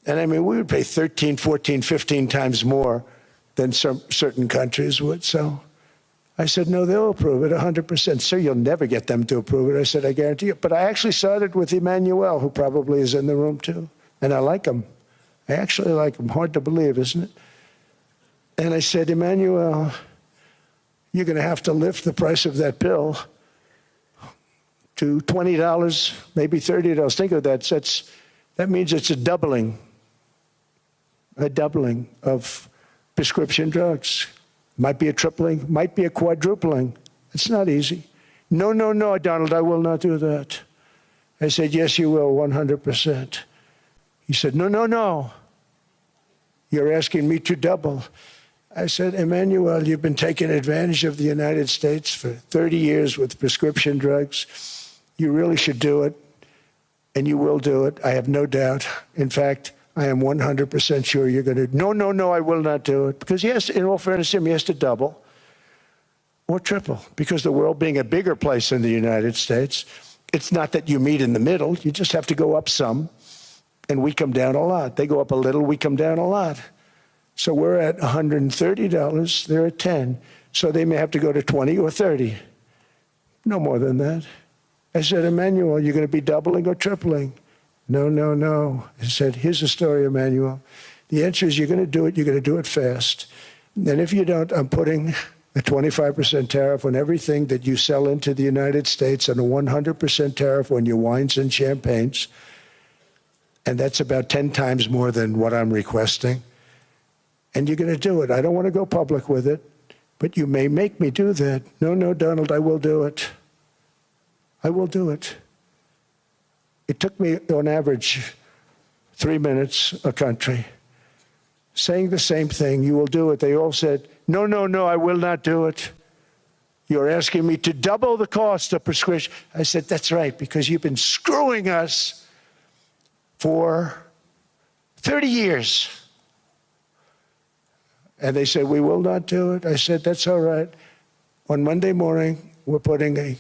And I mean, we would pay 13, 14, 15 times more than some certain countries would. So I said, no, they'll approve it 100%. Sir, you'll never get them to approve it. I said, I guarantee you. But I actually started with Emmanuel, who probably is in the room too. And I like him. I actually like him. Hard to believe, isn't it? And I said, Emmanuel, you're going to have to lift the price of that pill to $20, maybe $30. Think of that. That means it's a doubling of prescription drugs. Might be a tripling, might be a quadrupling. It's not easy. No, no, no, Donald, I will not do that. I said, yes, you will, 100%. He said, no, no, no. You're asking me to double. I said, Emmanuel, you've been taking advantage of the United States for 30 years with prescription drugs. You really should do it, and you will do it. I have no doubt. In fact, I am 100% sure you're going to. No, no, no, I will not do it. Because yes, in all fairness to him, he has to double or triple. Because the world being a bigger place than the United States, it's not that you meet in the middle. You just have to go up some, and we come down a lot. They go up a little, we come down a lot. So we're at $130, they're at 10. So they may have to go to 20 or 30. No more than that. I said, Emmanuel, you're going to be doubling or tripling? No, no, no. I said, here's the story, Emmanuel. The answer is you're going to do it, you're going to do it fast. And if you don't, I'm putting a 25% tariff on everything that you sell into the United States and a 100% tariff on your wines and champagnes. And that's about 10 times more than what I'm requesting. And you're going to do it. I don't want to go public with it, but you may make me do that. No, no, Donald, I will do it. I will do it. It took me, on average, 3 minutes a country, saying the same thing. You will do it. They all said, no, no, no, I will not do it. You're asking me to double the cost of prescription. I said, that's right, because you've been screwing us for 30 years. And they said, we will not do it. I said, that's all right. On Monday morning, we're putting a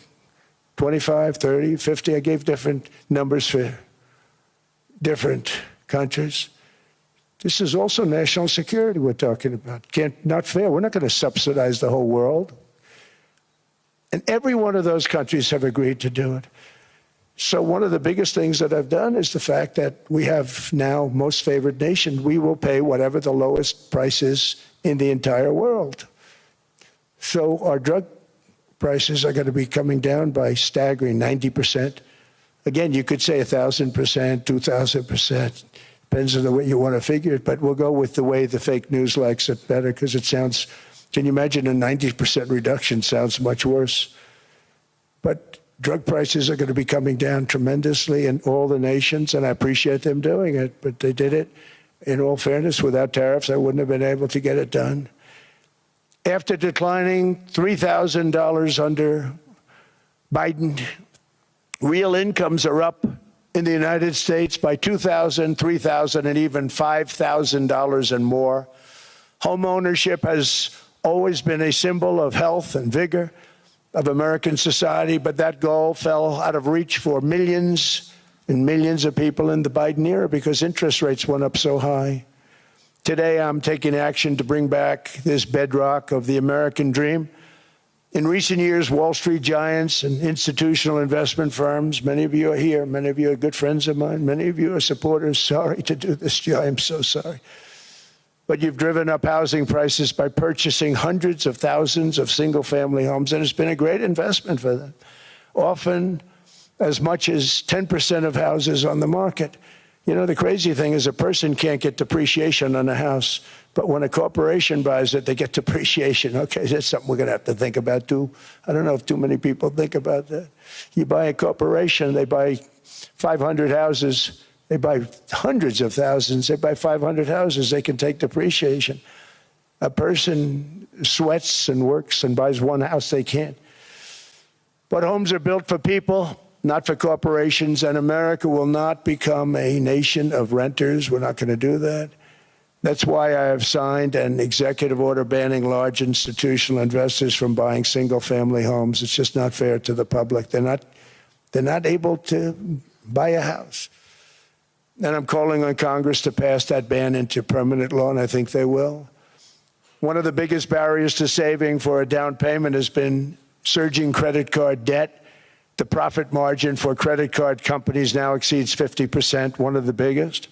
25, 30, 50. I gave different numbers for different countries. This is also national security we're talking about. Not fair. We're not going to subsidize the whole world. And every one of those countries have agreed to do it. So one of the biggest things that I've done is the fact that we have now most favored nation. We will pay whatever the lowest price is in the entire world. So our drug prices are going to be coming down by staggering 90%. Again, you could say 1,000%, 2,000%. Depends on the way you want to figure it, but we'll go with the way the fake news likes it better because it sounds, can you imagine a 90% reduction sounds much worse. But drug prices are going to be coming down tremendously in all the nations, and I appreciate them doing it, but they did it, in all fairness, without tariffs. I wouldn't have been able to get it done. After declining $3,000 under Biden, real incomes are up in the United States by $2,000, $3,000, and even $5,000 and more. Home ownership has always been a symbol of health and vigor of American society, but that goal fell out of reach for millions and millions of people in the Biden era because interest rates went up so high. Today, I'm taking action to bring back this bedrock of the American dream. In recent years, Wall Street giants and institutional investment firms, many of you are here, many of you are good friends of mine, many of you are supporters. Sorry to do this to you, I'm so sorry. But you've driven up housing prices by purchasing hundreds of thousands of single-family homes, and it's been a great investment for them. Often as much as 10% of houses on the market. You know, the crazy thing is a person can't get depreciation on a house, but when a corporation buys it, they get depreciation. Okay, that's something we're going to have to think about too. I don't know if too many people think about that. You buy a corporation, they buy 500 houses, they buy hundreds of thousands, they buy 500 houses, they can take depreciation. A person sweats and works and buys one house they can't. But homes are built for people, not for corporations, and America will not become a nation of renters. We're not going to do that. That's why I have signed an executive order banning large institutional investors from buying single-family homes. It's just not fair to the public. They're not able to buy a house. And I'm calling on Congress to pass that ban into permanent law, and I think they will. One of the biggest barriers to saving for a down payment has been surging credit card debt. The profit margin for credit card companies now exceeds 50%, one of the biggest.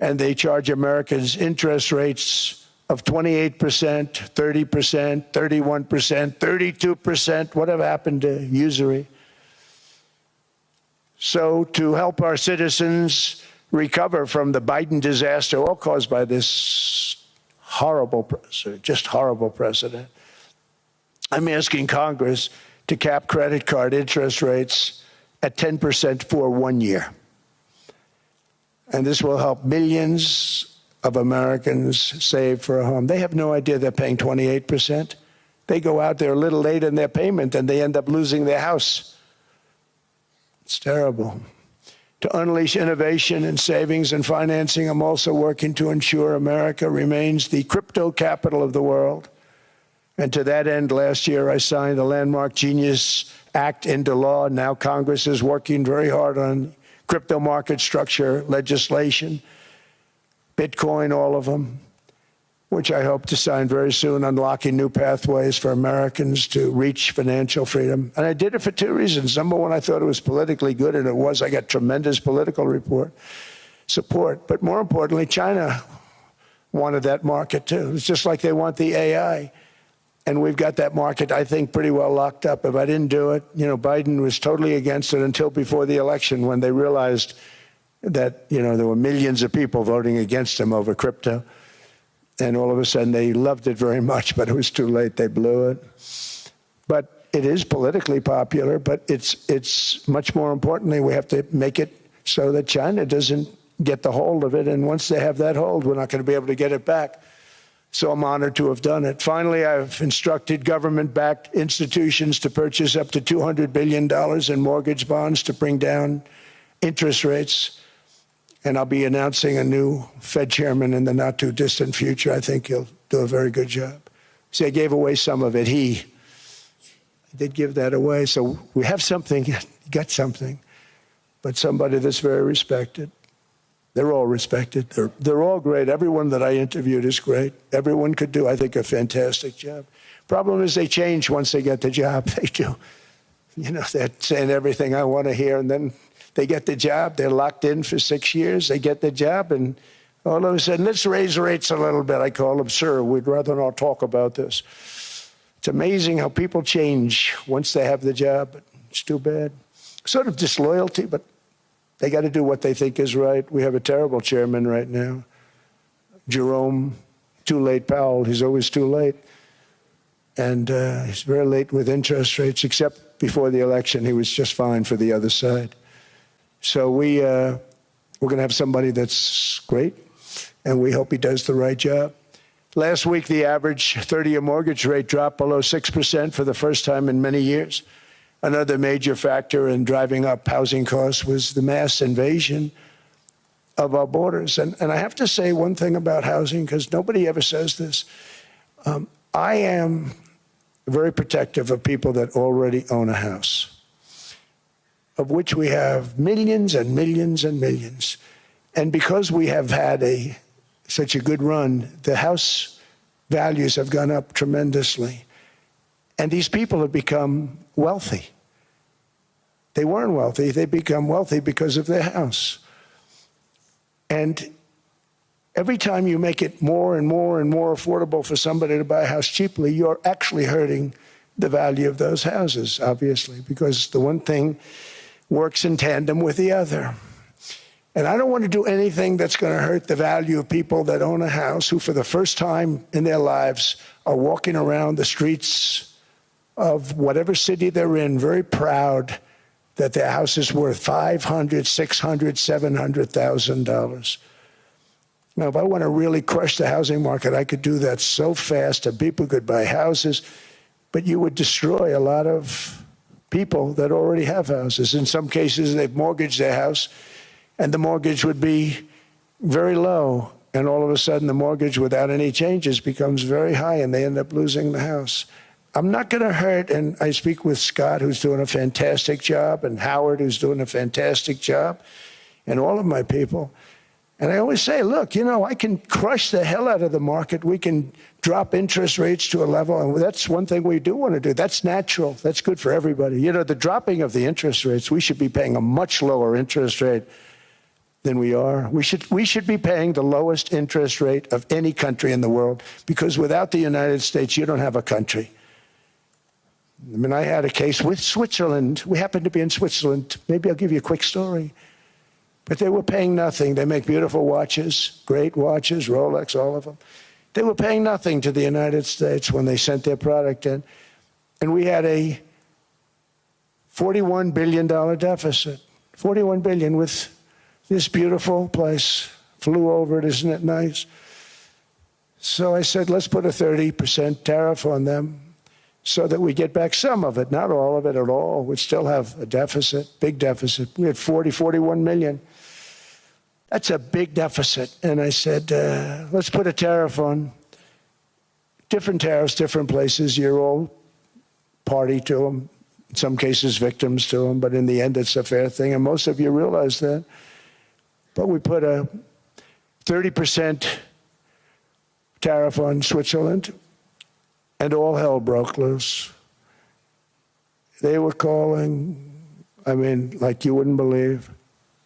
And they charge Americans interest rates of 28%, 30%, 31%, 32%. Whatever happened to usury? So to help our citizens recover from the Biden disaster, all caused by this horrible precedent, I'm asking Congress to cap credit card interest rates at 10% for 1 year. And this will help millions of Americans save for a home. They have no idea they're paying 28%. They go out there a little late in their payment and they end up losing their house. It's terrible. To unleash innovation and savings and financing, I'm also working to ensure America remains the crypto capital of the world. And to that end, last year, I signed the landmark Genius Act into law. Now Congress is working very hard on crypto market structure legislation, Bitcoin, all of them, which I hope to sign very soon, unlocking new pathways for Americans to reach financial freedom. And I did it for two reasons. Number one, I thought it was politically good, and it was. I got tremendous political support. But more importantly, China wanted that market too. It's just like they want the AI. And we've got that market, I think, pretty well locked up. If I didn't do it, Biden was totally against it until before the election, when they realized that, there were millions of people voting against him over crypto. And all of a sudden, they loved it very much, but it was too late. They blew it. But it is politically popular, but it's much more importantly, we have to make it so that China doesn't get the hold of it. And once they have that hold, we're not going to be able to get it back. So I'm honored to have done it. Finally, I've instructed government-backed institutions to purchase up to $200 billion in mortgage bonds to bring down interest rates. And I'll be announcing a new Fed chairman in the not-too-distant future. I think he'll do a very good job. See, I gave away some of it. He did give that away. So we have something, got something, but somebody that's very respected. They're all respected. They're all great. Everyone that I interviewed is great. Everyone could do, I think, a fantastic job. Problem is they change once they get the job. They do. They're saying everything I want to hear, and then they get the job. They're locked in for 6 years. They get the job, and all of a sudden, let's raise rates a little bit. I call them, sir, we'd rather not talk about this. It's amazing how people change once they have the job, but it's too bad. Sort of disloyalty, but they got to do what they think is right. We have a terrible chairman right now. Jerome, too late Powell. He's always too late. And he's very late with interest rates, except before the election. He was just fine for the other side. So we're going to have somebody that's great, and we hope he does the right job. Last week, the average 30-year mortgage rate dropped below 6% for the first time in many years. Another major factor in driving up housing costs was the mass invasion of our borders. And I have to say one thing about housing, because nobody ever says this. I am very protective of people that already own a house, of which we have millions and millions and millions. And because we have had such a good run, the house values have gone up tremendously. And these people have become wealthy. They weren't wealthy. They become wealthy because of their house. And every time you make it more and more and more affordable for somebody to buy a house cheaply, you're actually hurting the value of those houses, obviously, because the one thing works in tandem with the other. And I don't want to do anything that's going to hurt the value of people that own a house, who for the first time in their lives are walking around the streets of whatever city they're in, very proud that their house is worth $500,000, $600,000, $700,000. Now, if I want to really crush the housing market, I could do that so fast and people could buy houses, but you would destroy a lot of people that already have houses. In some cases, they've mortgaged their house, and the mortgage would be very low, and all of a sudden the mortgage without any changes becomes very high, and they end up losing the house. I'm not going to hurt, and I speak with Scott, who's doing a fantastic job, and Howard, who's doing a fantastic job, and all of my people. And I always say, look, you know, I can crush the hell out of the market. We can drop interest rates to a level, and that's one thing we do want to do. That's natural. That's good for everybody. You know, the dropping of the interest rates, we should be paying a much lower interest rate than we are. We should be paying the lowest interest rate of any country in the world, because without the United States, you don't have a country. I mean, I had a case with Switzerland. We happened to be in Switzerland. Maybe I'll give you a quick story. But they were paying nothing. They make beautiful watches, great watches, Rolex, all of them. They were paying nothing to the United States when they sent their product in. And we had a $41 billion deficit. $41 billion with this beautiful place. Flew over it, isn't it nice? So I said, let's put a 30% tariff on them so that we get back some of it, not all of it at all. We'd still have a deficit, big deficit. We had 41 million. That's a big deficit. And I said, let's put a tariff on. Different tariffs, different places. You're all party to them. In some cases, victims to them. But in the end, it's a fair thing. And most of you realize that. But we put a 30% tariff on Switzerland, and all hell broke loose. They were calling, I mean, like you wouldn't believe.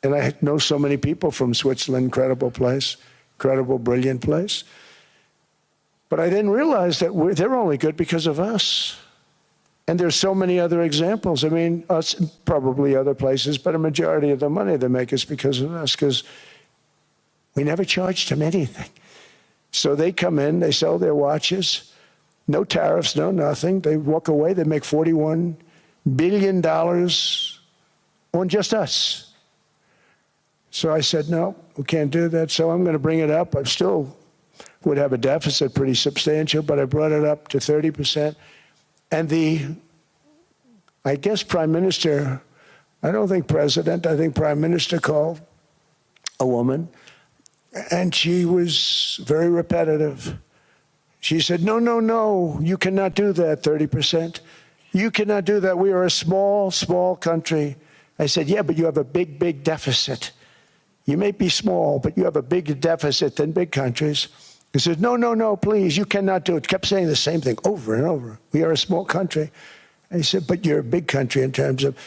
And I know so many people from Switzerland, incredible place, incredible, brilliant place. But I then realized that they're only good because of us. And there's so many other examples. I mean, us, probably other places, but a majority of the money they make is because of us, because we never charged them anything. So they come in, they sell their watches, no tariffs, no nothing. They walk away, they make $41 billion on just us. So I said, no, we can't do that. So I'm going to bring it up. I still would have a deficit pretty substantial, but I brought it up to 30%. And I guess Prime Minister, I don't think President, I think Prime Minister called a woman, and she was very repetitive. She said, no, no, no, you cannot do that, 30%. You cannot do that. We are a small, small country. I said, yeah, but you have a big, big deficit. You may be small, but you have a bigger deficit than big countries. He said, no, no, no, please, you cannot do it. Kept saying the same thing over and over. We are a small country. And he said, but you're a big country in terms of,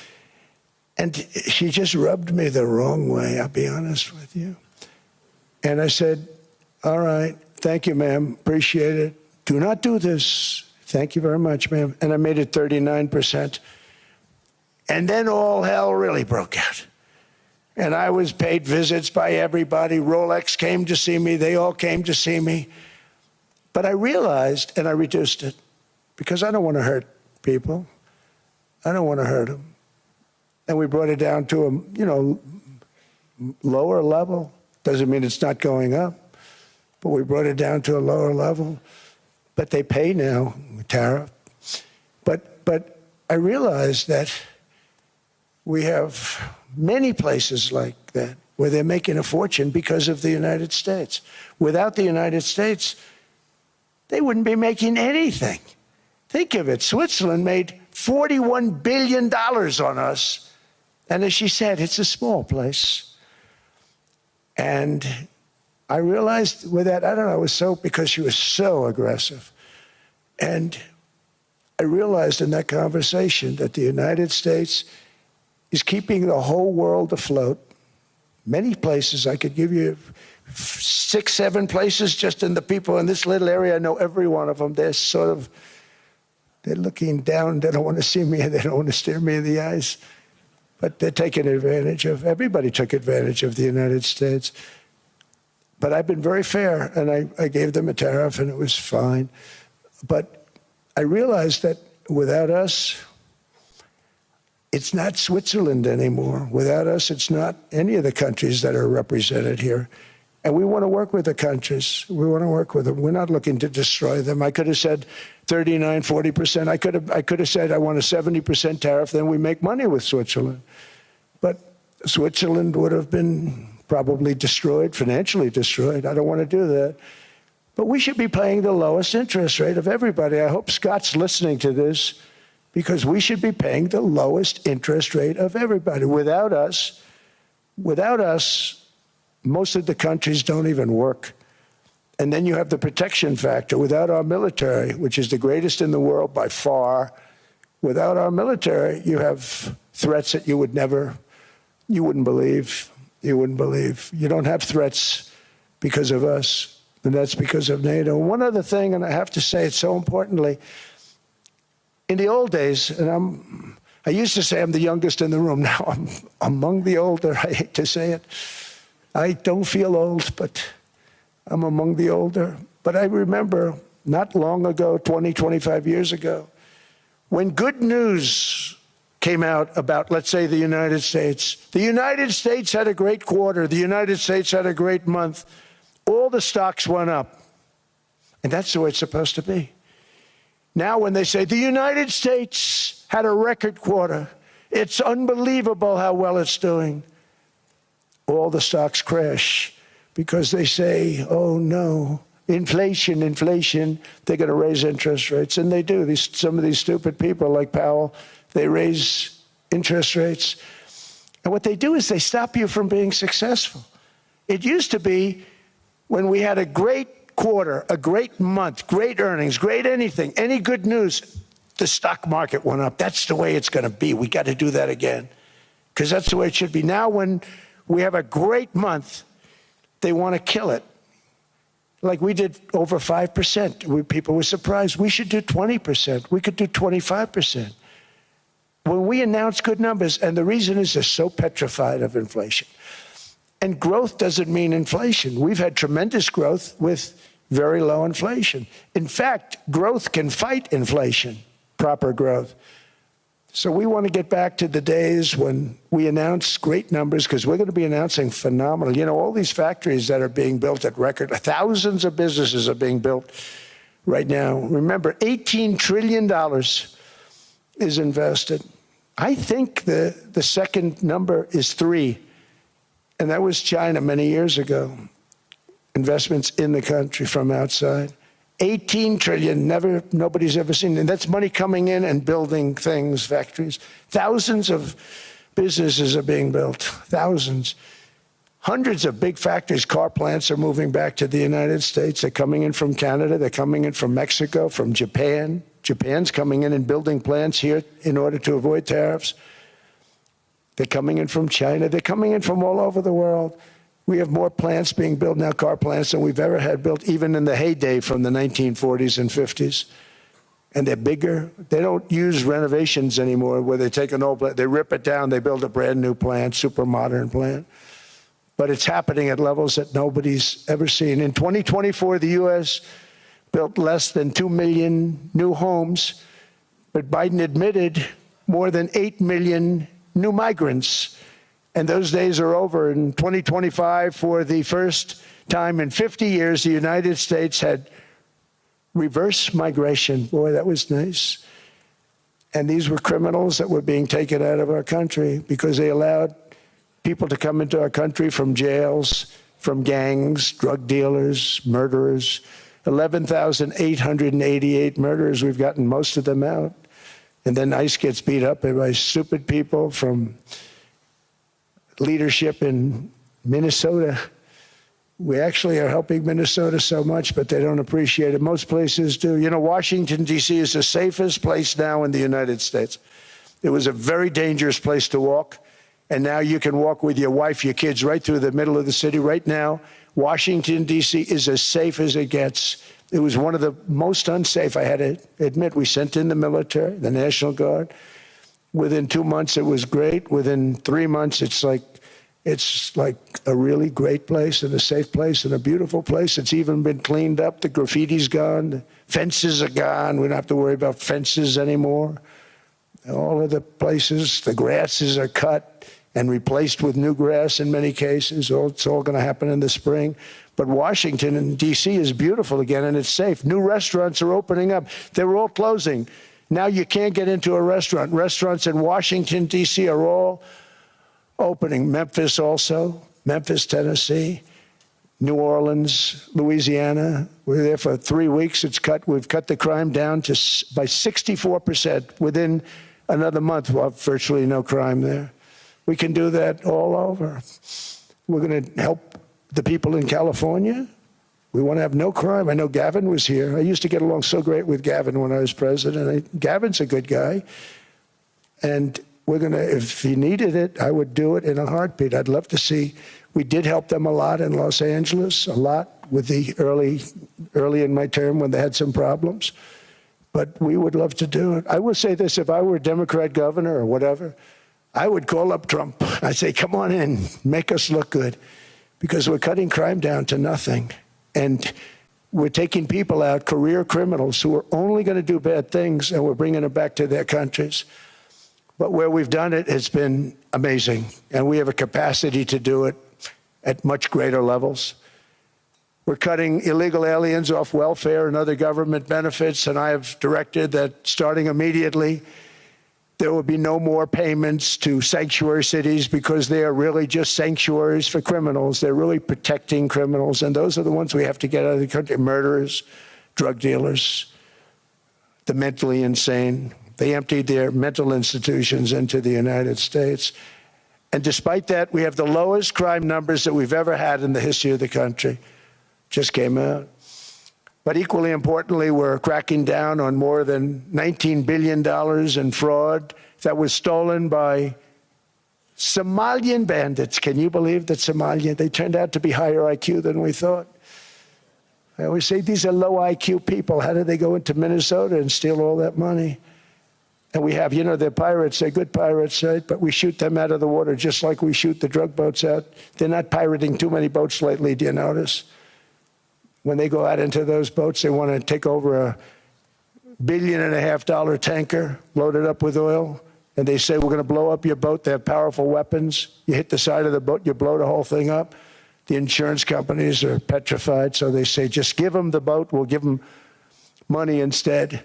and she just rubbed me the wrong way, I'll be honest with you. And I said, all right, thank you, ma'am, appreciate it. Do not do this. Thank you very much, ma'am. And I made it 39%. And then all hell really broke out. And I was paid visits by everybody. Rolex came to see me. They all came to see me. But I realized, and I reduced it, because I don't want to hurt people. I don't want to hurt them. And we brought it down to a, lower level. Doesn't mean it's not going up, but we brought it down to a lower level. But they pay now, tariff. But I realized that we have many places like that where they're making a fortune because of the United States. Without the United States, they wouldn't be making anything. Think of it. Switzerland made $41 billion on us. And as she said, it's a small place. And I realized with that, I don't know, it was so, because she was so aggressive. And I realized in that conversation that the United States is keeping the whole world afloat. Many places, I could give you 6, 7 places just in the people in this little area. I know every one of them. They're looking down. They don't want to see me. They don't want to stare me in the eyes. But they're taking advantage of, everybody took advantage of the United States. But I've been very fair, and I gave them a tariff, and it was fine. But I realized that without us, it's not Switzerland anymore. Without us, it's not any of the countries that are represented here. And we want to work with the countries. We want to work with them. We're not looking to destroy them. I could have said 39, 40%. I could have said I want a 70% tariff, then we make money with Switzerland. But Switzerland would have been probably destroyed, financially destroyed. I don't want to do that. But we should be paying the lowest interest rate of everybody. I hope Scott's listening to this, because we should be paying the lowest interest rate of everybody. Without us, most of the countries don't even work. And then you have the protection factor. Without our military, which is the greatest in the world by far, without our military, you have threats that you wouldn't believe. You wouldn't believe. You don't have threats because of us, and that's because of NATO. One other thing, and I have to say it so importantly, in the old days, and I used to say I'm the youngest in the room. Now I'm among the older. I hate to say it. I don't feel old, but I'm among the older. But I remember not long ago, 20, 25 years ago, when good news came out about, let's say, the United States. The United States had a great quarter. The United States had a great month. All the stocks went up. And that's the way it's supposed to be. Now when they say the United States had a record quarter, it's unbelievable how well it's doing, all the stocks crash because they say, oh no, inflation, they're going to raise interest rates. And they do. Some of these stupid people like Powell, they raise interest rates. And what they do is they stop you from being successful. It used to be when we had a great quarter, a great month, great earnings, great anything, any good news, the stock market went up. That's the way it's going to be. We got to do that again, because that's the way it should be. Now when we have a great month, they want to kill it. Like we did over 5%. People were surprised. We should do 20%. We could do 25%. When we announce good numbers, and the reason is they're so petrified of inflation. And growth doesn't mean inflation. We've had tremendous growth with very low inflation. In fact, growth can fight inflation, proper growth. So we want to get back to the days when we announce great numbers, because we're going to be announcing phenomenal. You know, all these factories that are being built at record, thousands of businesses are being built right now. Remember, $18 trillion is invested. I think the second number is 3, and that was China many years ago. Investments in the country from outside. 18 trillion, nobody's ever seen. And that's money coming in and building things, factories. Thousands of businesses are being built, thousands. Hundreds of big factories, car plants are moving back to the United States. They're coming in from Canada, they're coming in from Mexico, from Japan. Japan's coming in and building plants here in order to avoid tariffs. They're coming in from China, they're coming in from all over the world. We have more plants being built now, car plants, than we've ever had built, even in the heyday from the 1940s and 50s. And they're bigger. They don't use renovations anymore where they take an old plant, they rip it down, they build a brand new plant, super modern plant. But it's happening at levels that nobody's ever seen. In 2024, the U.S. built less than 2 million new homes, but Biden admitted more than 8 million new migrants. And those days are over. In 2025, for the first time in 50 years, the United States had reverse migration. Boy, that was nice. And these were criminals that were being taken out of our country because they allowed people to come into our country from jails, from gangs, drug dealers, murderers. 11,888 murderers. We've gotten most of them out. And then ICE gets beat up by stupid people from leadership in Minnesota. We actually are helping Minnesota so much, but they don't appreciate it. Most places do. You know, Washington, D.C. is the safest place now in the United States. It was a very dangerous place to walk, and now you can walk with your wife, your kids, right through the middle of the city. Right now, Washington, D.C. is as safe as it gets. It was one of the most unsafe, I had to admit. We sent in the military, the National Guard. Within 2 months, it was great. Within 3 months, it's like a really great place and a safe place and a beautiful place. It's even been cleaned up. The graffiti's gone. The fences are gone. We don't have to worry about fences anymore. All of the places, the grasses are cut. and replaced with new grass in many cases. It's all going to happen in the spring. But Washington and D.C. is beautiful again, and it's safe. New restaurants are opening up. They were all closing. Now you can't get into a restaurant. Restaurants in Washington, D.C. are all opening. Memphis also, Memphis, Tennessee, New Orleans, Louisiana. We're there for 3 weeks. We've cut the crime down by 64% within another month. We'll have virtually no crime there. We can do that all over. We're going to help the people in California. We want to have no crime. I know Gavin was here. I used to get along so great with Gavin when I was president. Gavin's a good guy. And we're going to, if he needed it, I would do it in a heartbeat. I'd love to see. We did help them a lot in Los Angeles, a lot with the early in my term when they had some problems. But we would love to do it. I will say this, if I were a Democrat governor or whatever, I would call up Trump. I'd say, come on in, make us look good. Because we're cutting crime down to nothing. And we're taking people out, career criminals who are only going to do bad things, and we're bringing them back to their countries. But where we've done it, it's been amazing. And we have a capacity to do it at much greater levels. We're cutting illegal aliens off welfare and other government benefits, and I have directed that starting immediately, there will be no more payments to sanctuary cities because they are really just sanctuaries for criminals. They're really protecting criminals, and those are the ones we have to get out of the country. Murderers, drug dealers, the mentally insane. They emptied their mental institutions into the United States. And despite that, we have the lowest crime numbers that we've ever had in the history of the country. Just came out. But equally importantly, we're cracking down on more than $19 billion in fraud that was stolen by Somalian bandits. Can you believe that Somalia? They turned out to be higher IQ than we thought. I always say these are low IQ people. How did they go into Minnesota and steal all that money? And we have, they're pirates, they're good pirates, right? But we shoot them out of the water just like we shoot the drug boats out. They're not pirating too many boats lately, do you notice? When they go out into those boats, they want to take over $1.5 billion tanker loaded up with oil. And they say, we're going to blow up your boat. They have powerful weapons. You hit the side of the boat, you blow the whole thing up. The insurance companies are petrified. So they say, just give them the boat. We'll give them money instead.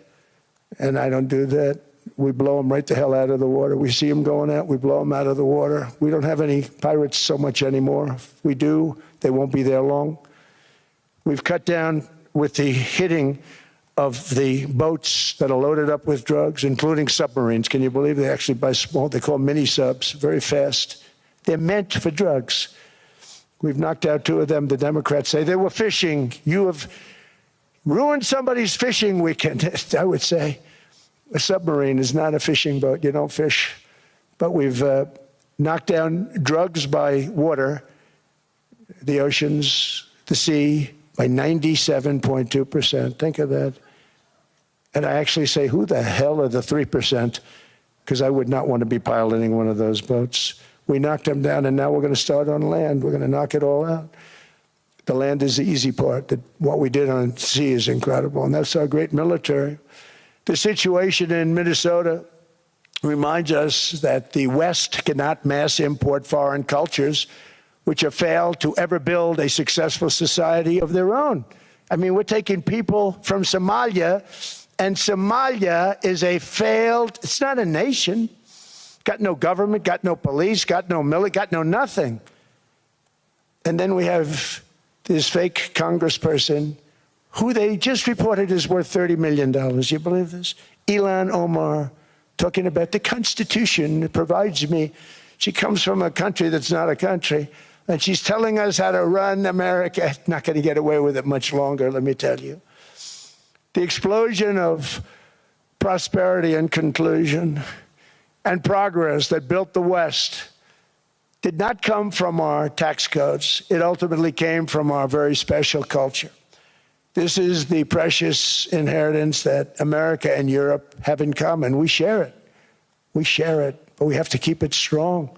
And I don't do that. We blow them right the hell out of the water. We see them going out, we blow them out of the water. We don't have any pirates so much anymore. If we do, they won't be there long. We've cut down with the hitting of the boats that are loaded up with drugs, including submarines. Can you believe they actually buy small, they call mini subs, very fast. They're meant for drugs. We've knocked out 2 of them. The Democrats say they were fishing. You have ruined somebody's fishing weekend, I would say. A submarine is not a fishing boat. You don't fish. But we've knocked down drugs by water, the oceans, the sea, by 97.2%. Think of that. And I actually say, who the hell are the 3%? Because I would not want to be piloting one of those boats. We knocked them down, and now we're going to start on land. We're going to knock it all out. The land is the easy part. What we did on sea is incredible, and that's our great military. The situation in Minnesota reminds us that the West cannot mass import foreign cultures which have failed to ever build a successful society of their own. I mean, we're taking people from Somalia, and Somalia is a failed, it's not a nation. Got no government, got no police, got no military, got no nothing. And then we have this fake congressperson who they just reported is worth $30 million. You believe this? Ilhan Omar, talking about the Constitution provides me. She comes from a country that's not a country, and she's telling us how to run America. Not going to get away with it much longer, let me tell you. The explosion of prosperity and conclusion and progress that built the West did not come from our tax codes. It ultimately came from our very special culture. This is the precious inheritance that America and Europe have in common. We share it. We share it, but we have to keep it strong.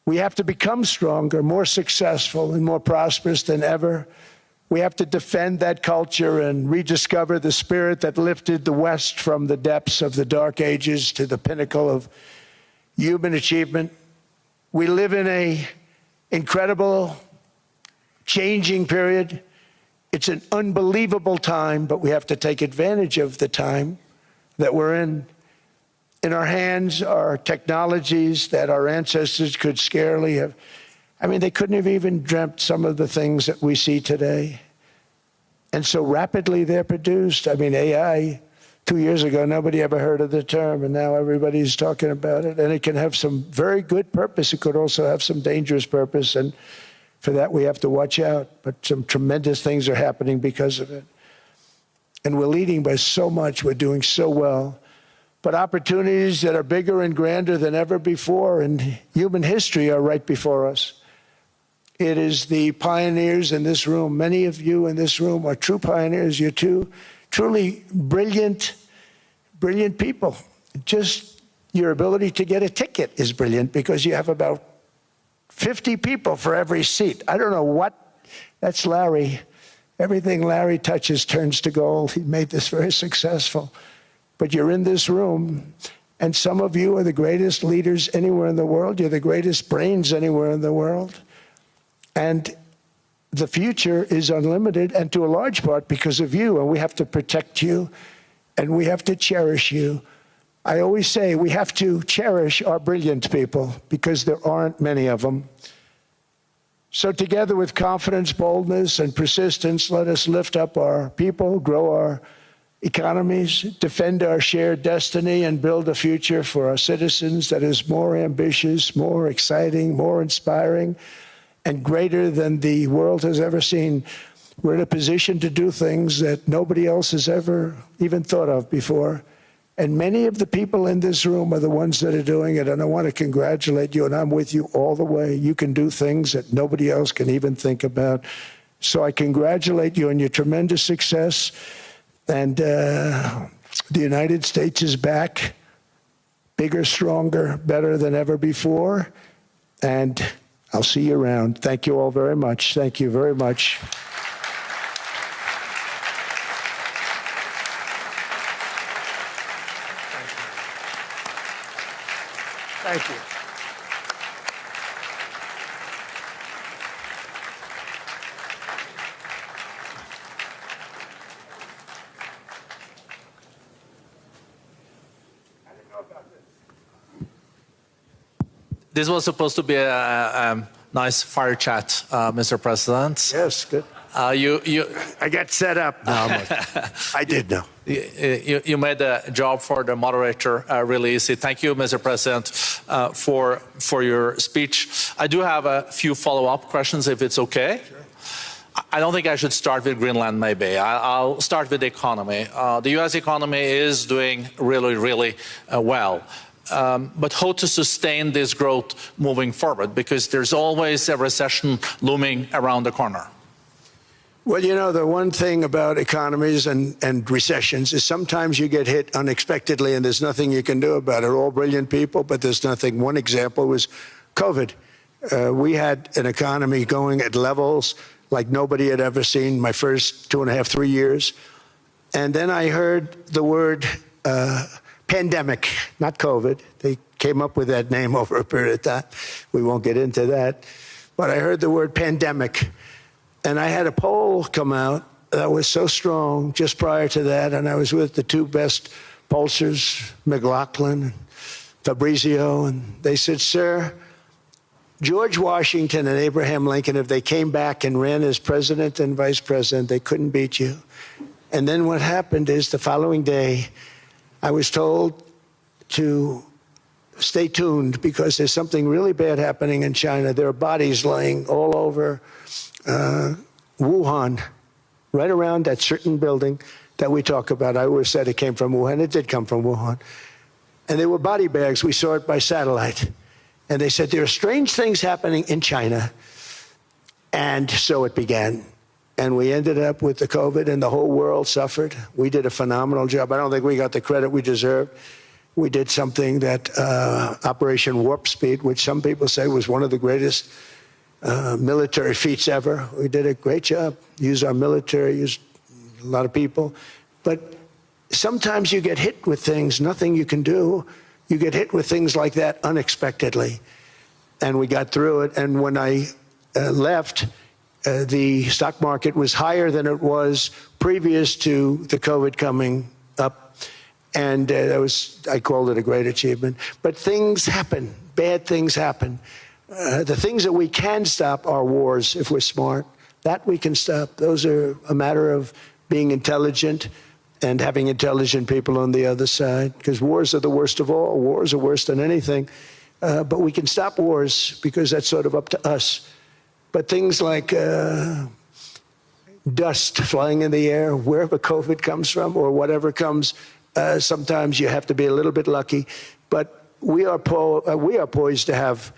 We have to become stronger, more successful, and more prosperous than ever. We have to defend that culture and rediscover the spirit that lifted the West from the depths of the Dark Ages to the pinnacle of human achievement. We live in an incredible, changing period. It's an unbelievable time, but we have to take advantage of the time that we're in. In our hands are technologies that our ancestors could scarcely have. I mean, they couldn't have even dreamt some of the things that we see today. And so rapidly they're produced. I mean, AI, 2 years ago, nobody ever heard of the term, and now everybody's talking about it. And it can have some very good purpose. It could also have some dangerous purpose, and for that we have to watch out. But some tremendous things are happening because of it. And we're leading by so much. We're doing so well. But opportunities that are bigger and grander than ever before in human history are right before us. It is the pioneers in this room. Many of you in this room are true pioneers. You're two truly brilliant people. Just your ability to get a ticket is brilliant because you have about 50 people for every seat. I don't know what, that's Larry. Everything Larry touches turns to gold. He made this very successful. But you're in this room, and some of you are the greatest leaders anywhere in the world. You're the greatest brains anywhere in the world. And the future is unlimited, and to a large part because of you, and we have to protect you, and we have to cherish you. I always say we have to cherish our brilliant people because there aren't many of them. So together with confidence, boldness, and persistence, let us lift up our people, grow our economies, defend our shared destiny, and build a future for our citizens that is more ambitious, more exciting, more inspiring, and greater than the world has ever seen. We're in a position to do things that nobody else has ever even thought of before. And many of the people in this room are the ones that are doing it, and I want to congratulate you, and I'm with you all the way. You can do things that nobody else can even think about. So I congratulate you on your tremendous success. And the United States is back, bigger, stronger, better than ever before. And I'll see you around. Thank you all very much. Thank you very much. Thank you. This was supposed to be a nice fire chat, Mr. President. Yes, good. I got set up. No, I did know. You made the job for the moderator really easy. Thank you, Mr. President, for your speech. I do have a few follow-up questions, if it's okay. Sure. I don't think I should start with Greenland, maybe. I'll start with the economy. The U.S. economy is doing really well. But how to sustain this growth moving forward? Because there's always a recession looming around the corner. Well, you know, the one thing about economies and recessions is sometimes you get hit unexpectedly and there's nothing you can do about it. All brilliant people, but there's nothing. One example was COVID. We had an economy going at levels like nobody had ever seen my first 2.5, 3 years. And then I heard the word pandemic, not COVID. They came up with that name over a period of time. We won't get into that. But I heard the word pandemic. And I had a poll come out that was so strong just prior to that. And I was with the two best pollsters, McLaughlin and Fabrizio. And they said, sir, George Washington and Abraham Lincoln, if they came back and ran as president and vice president, they couldn't beat you. And then what happened is the following day, I was told to stay tuned because there's something really bad happening in China. There are bodies laying all over Wuhan, right around that certain building that we talk about. I always said it came from Wuhan. It did come from Wuhan. And there were body bags. We saw it by satellite. And they said, there are strange things happening in China. And so it began. And we ended up with the COVID, and the whole world suffered. We did a phenomenal job. I don't think we got the credit we deserved. We did something that Operation Warp Speed, which some people say was one of the greatest military feats ever. We did a great job. Used our military, used a lot of people. But sometimes you get hit with things, nothing you can do. You get hit with things like that unexpectedly. and we got through it. And when I left, the stock market was higher than it was previous to the COVID coming up. And I called it a great achievement. But things happen, bad things happen. The things that we can stop are wars if we're smart. That we can stop. Those are a matter of being intelligent and having intelligent people on the other side, because wars are the worst of all. Wars are worse than anything. But we can stop wars because that's sort of up to us. But things like dust flying in the air, wherever COVID comes from or whatever comes, sometimes you have to be a little bit lucky. But we are poised to have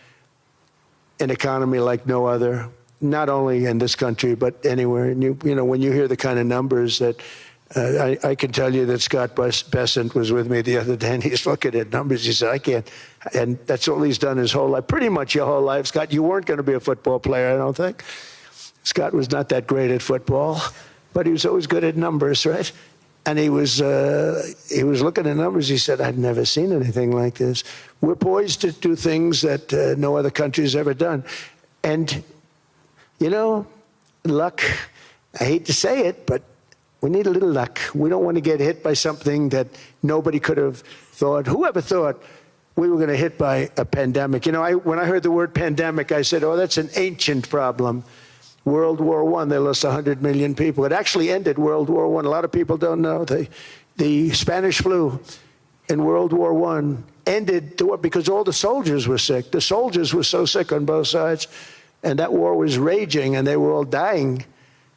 an economy like no other, not only in this country, but anywhere. And you know, when you hear the kind of numbers that I can tell you that Scott Bessent was with me the other day, and he's looking at numbers. He said, I can't. And that's all he's done his whole life, pretty much your whole life. Scott, you weren't going to be a football player, I don't think. Scott was not that great at football, but he was always good at numbers, right? And he was looking at numbers. He said, I've never seen anything like this. We're poised to do things that no other country has ever done. And, you know, luck, I hate to say it, but we need a little luck. We don't want to get hit by something that nobody could have thought. Whoever thought we were going to hit by a pandemic? You know, when I heard the word pandemic, I said, oh, that's an ancient problem. World War I, they lost 100 million people. It actually ended World War I. A lot of people don't know. The Spanish flu in World War I ended the war because all the soldiers were sick. The soldiers were so sick on both sides, and that war was raging, and they were all dying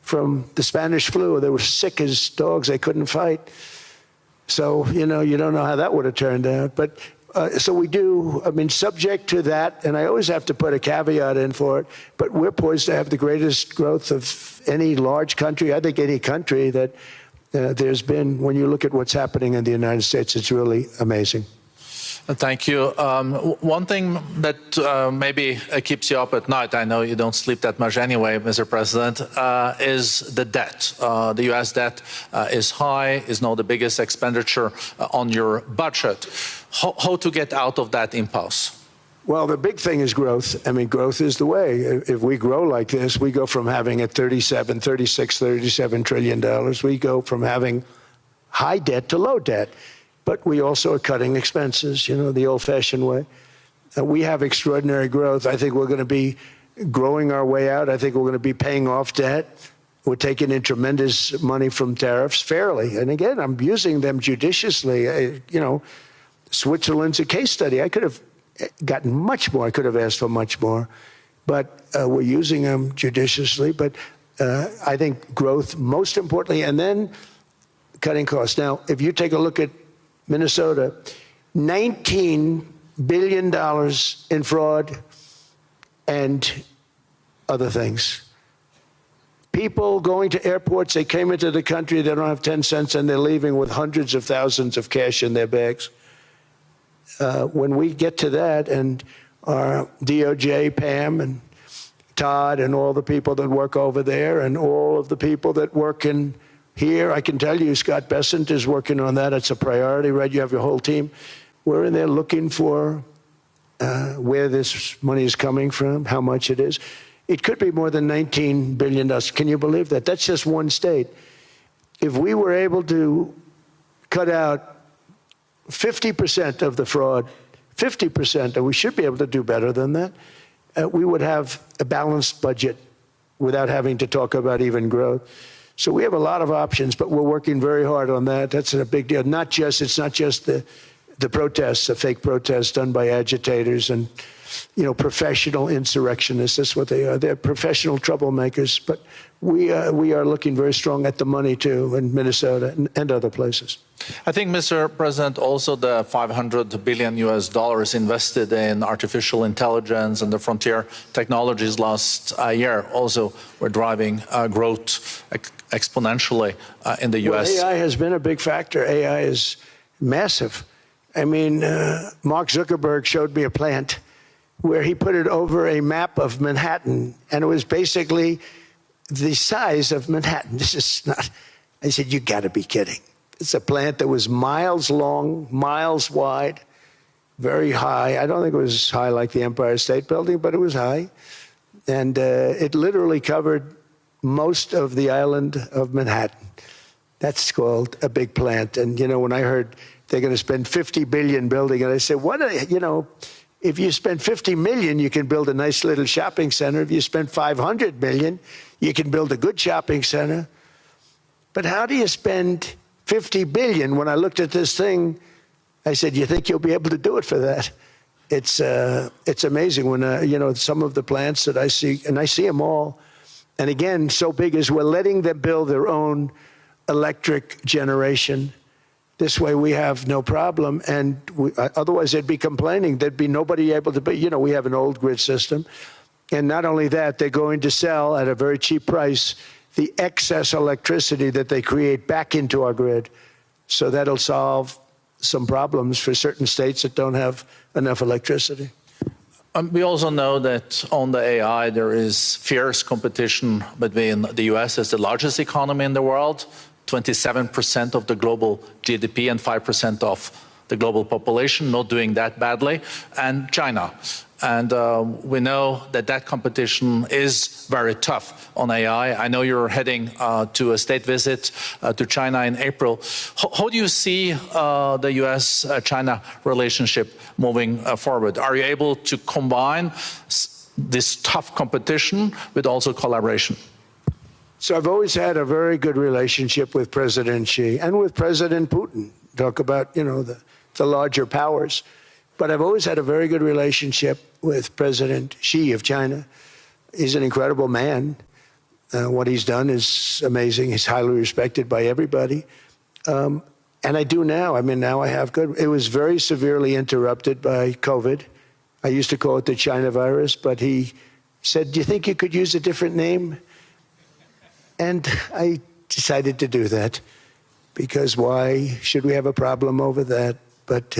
from the Spanish flu. They were sick as dogs. They couldn't fight. So, you know, you don't know how that would have turned out. But so we do, I mean, subject to that, and I always have to put a caveat in for it, but we're poised to have the greatest growth of any large country, I think any country that there's been. When you look at what's happening in the United States, it's really amazing. Thank you. One thing that maybe keeps you up at night, I know you don't sleep that much anyway, Mr. President, is the debt. The U.S. debt is high, is now the biggest expenditure on your budget. How to get out of that impasse? Well, the big thing is growth. I mean, growth is the way. If we grow like this, we go from having a $37 trillion. We go from having high debt to low debt. But we also are cutting expenses, you know, the old-fashioned way. We have extraordinary growth. I think we're going to be growing our way out. I think we're going to be paying off debt. We're taking in tremendous money from tariffs fairly. And again, I'm using them judiciously. You know, Switzerland's a case study. I could have gotten much more. I could have asked for much more. But we're using them judiciously. But I think growth, most importantly, and then cutting costs. Now, if you take a look at Minnesota, $19 billion in fraud and other things. People going to airports, they came into the country, they don't have 10 cents, and they're leaving with hundreds of thousands of cash in their bags. When we get to that, and our DOJ, Pam, and Todd, and all the people that work over there, and all of the people that work in here, I can tell you, Scott Bessent is working on that. It's a priority, right? You have your whole team. We're in there looking for where this money is coming from, how much it is. It could be more than $19 billion. Can you believe that? That's just one state. If we were able to cut out 50% of the fraud, 50%, and we should be able to do better than that, we would have a balanced budget without having to talk about even growth. So we have a lot of options, but we're working very hard on that. That's a big deal. It's not just the protests, the fake protests done by agitators and, you know, professional insurrectionists. That's what they are. They're professional troublemakers. But we are looking very strong at the money too in Minnesota and other places. I think, Mr. President, also the $500 billion invested in artificial intelligence and the frontier technologies last year also were driving growth exponentially in the U.S. Well, AI has been a big factor. AI is massive. I mean, Mark Zuckerberg showed me a plant where he put it over a map of Manhattan, and it was basically the size of Manhattan. This is not, I said, you got to be kidding. It's a plant that was miles long, miles wide, very high. I don't think it was high like the Empire State Building, but it was high. And it literally covered most of the island of Manhattan. That's called a big plant. And, you know, when I heard they're going to spend $50 billion building it, I said, you know, if you spend $50 million, you can build a nice little shopping center. If you spend $500 million, you can build a good shopping center. But how do you spend $50 billion? When I looked at this thing, I said, you think you'll be able to do it for that? It's amazing when, you know, some of the plants that I see, and I see them all. And again, so big as we're letting them build their own electric generation. This way we have no problem. And otherwise they'd be complaining. There'd be nobody able to be, you know, we have an old grid system. And not only that, they're going to sell at a very cheap price the excess electricity that they create back into our grid. So that'll solve some problems for certain states that don't have enough electricity. We also know that on the AI, there is fierce competition between the US as the largest economy in the world, 27% of the global GDP and 5% of the global population, not doing that badly, and China. And we know that that competition is very tough on AI. I know you're heading to a state visit to China in April. How do you see the US-China relationship moving forward? Are you able to combine this tough competition with also collaboration? So I've always had a very good relationship with President Xi and with President Putin. Talk about, you know, the larger powers. But I've always had a very good relationship with President Xi of China. He's an incredible man. What he's done is amazing. He's highly respected by everybody. And I do now. I mean, now I have good. It was very severely interrupted by COVID. I used to call it the China virus, but he said, do you think you could use a different name? And I decided to do that because why should we have a problem over that? But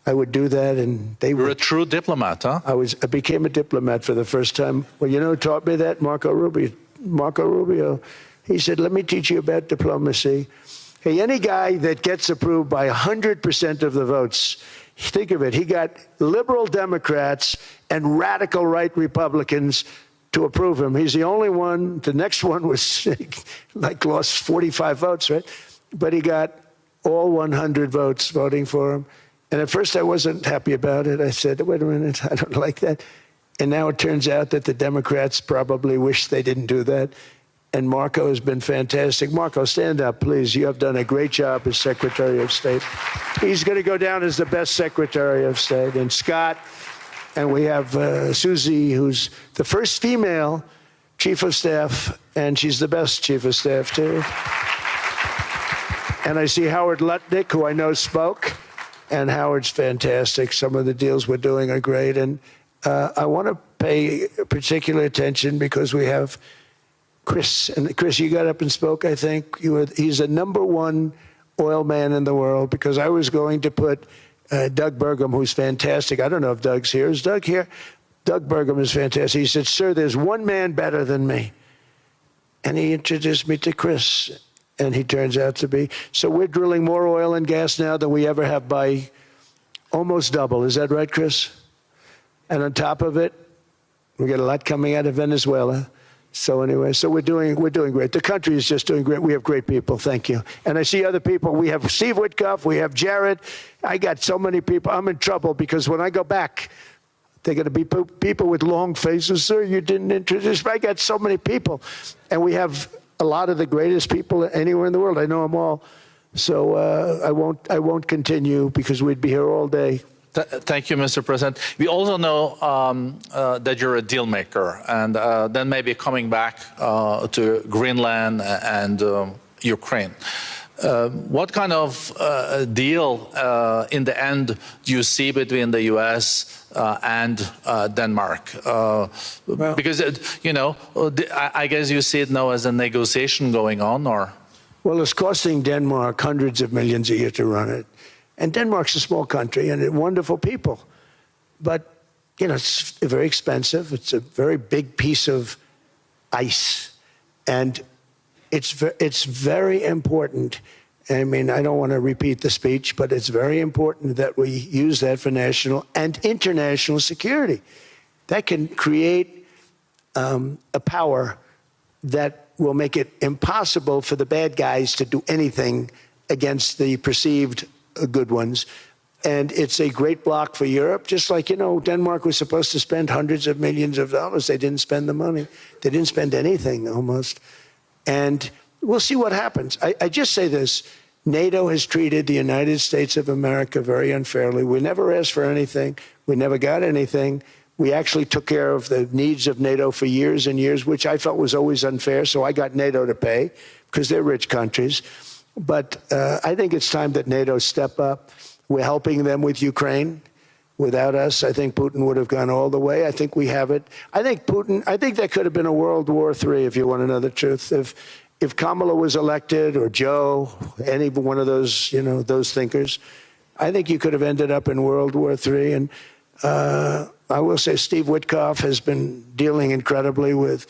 I would do that, and they were. You're a true diplomat, huh? I became a diplomat for the first time. Well, you know who taught me that? Marco Rubio. Marco Rubio. He said, let me teach you about diplomacy. Hey, any guy that gets approved by 100% of the votes, think of it, he got liberal Democrats and radical right Republicans to approve him. He's the only one. The next one was like lost 45 votes, right? But he got all 100 votes voting for him. And at first I wasn't happy about it. I said, wait a minute, I don't like that. And now it turns out that the Democrats probably wish they didn't do that. And Marco has been fantastic. Marco, stand up, please. You have done a great job as Secretary of State. He's going to go down as the best Secretary of State. And Scott, and we have Susie, who's the first female Chief of Staff, and she's the best Chief of Staff, too. And I see Howard Lutnick, who I know spoke. And Howard's fantastic. Some of the deals we're doing are great. And I want to pay particular attention because we have Chris. And Chris, you got up and spoke, I think. He's the #1 oil man in the world because I was going to put Doug Burgum, who's fantastic. I don't know if Doug's here. Is Doug here? Doug Burgum is fantastic. He said, sir, there's one man better than me. And he introduced me to Chris. And he turns out to be. So we're drilling more oil and gas now than we ever have by almost double. Is that right, Chris? And on top of it, we get a lot coming out of Venezuela. So anyway, so we're doing great. The country is just doing great. We have great people. Thank you. And I see other people. We have Steve Witkoff. We have Jared. I got so many people. I'm in trouble because when I go back, they're going to be people with long faces. Sir, you didn't introduce me. I got so many people. And we have a lot of the greatest people anywhere in the world. I know them all. So I won't continue because we'd be here all day. Thank you, Mr. President. We also know that you're a deal maker, and then maybe coming back to Greenland and Ukraine. What kind of deal in the end do you see between the U.S. And Denmark? Because, you know, I guess you see it now as a negotiation going on, or? Well, it's costing Denmark hundreds of millions a year to run it. And Denmark's a small country and wonderful people. But, you know, it's very expensive. It's a very big piece of ice. And it's very important. I mean, I don't want to repeat the speech, but it's very important that we use that for national and international security. That can create a power that will make it impossible for the bad guys to do anything against the perceived good ones. And it's a great block for Europe, just like, Denmark was supposed to spend hundreds of millions of dollars. They didn't spend the money. They didn't spend anything almost. And we'll see what happens. I just say this. NATO has treated the United States of America very unfairly. We never asked for anything. We never got anything. We actually took care of the needs of NATO for years and years, which I felt was always unfair. So I got NATO to pay because they're rich countries. But I think it's time that NATO step up. We're helping them with Ukraine. Without us, I think Putin would have gone all the way. I think we have it. I think that could have been a World War III, if you want to know the truth. If Kamala was elected, or Joe, any one of those, those thinkers, I think you could have ended up in World War III. And I will say Steve Witkoff has been dealing incredibly with,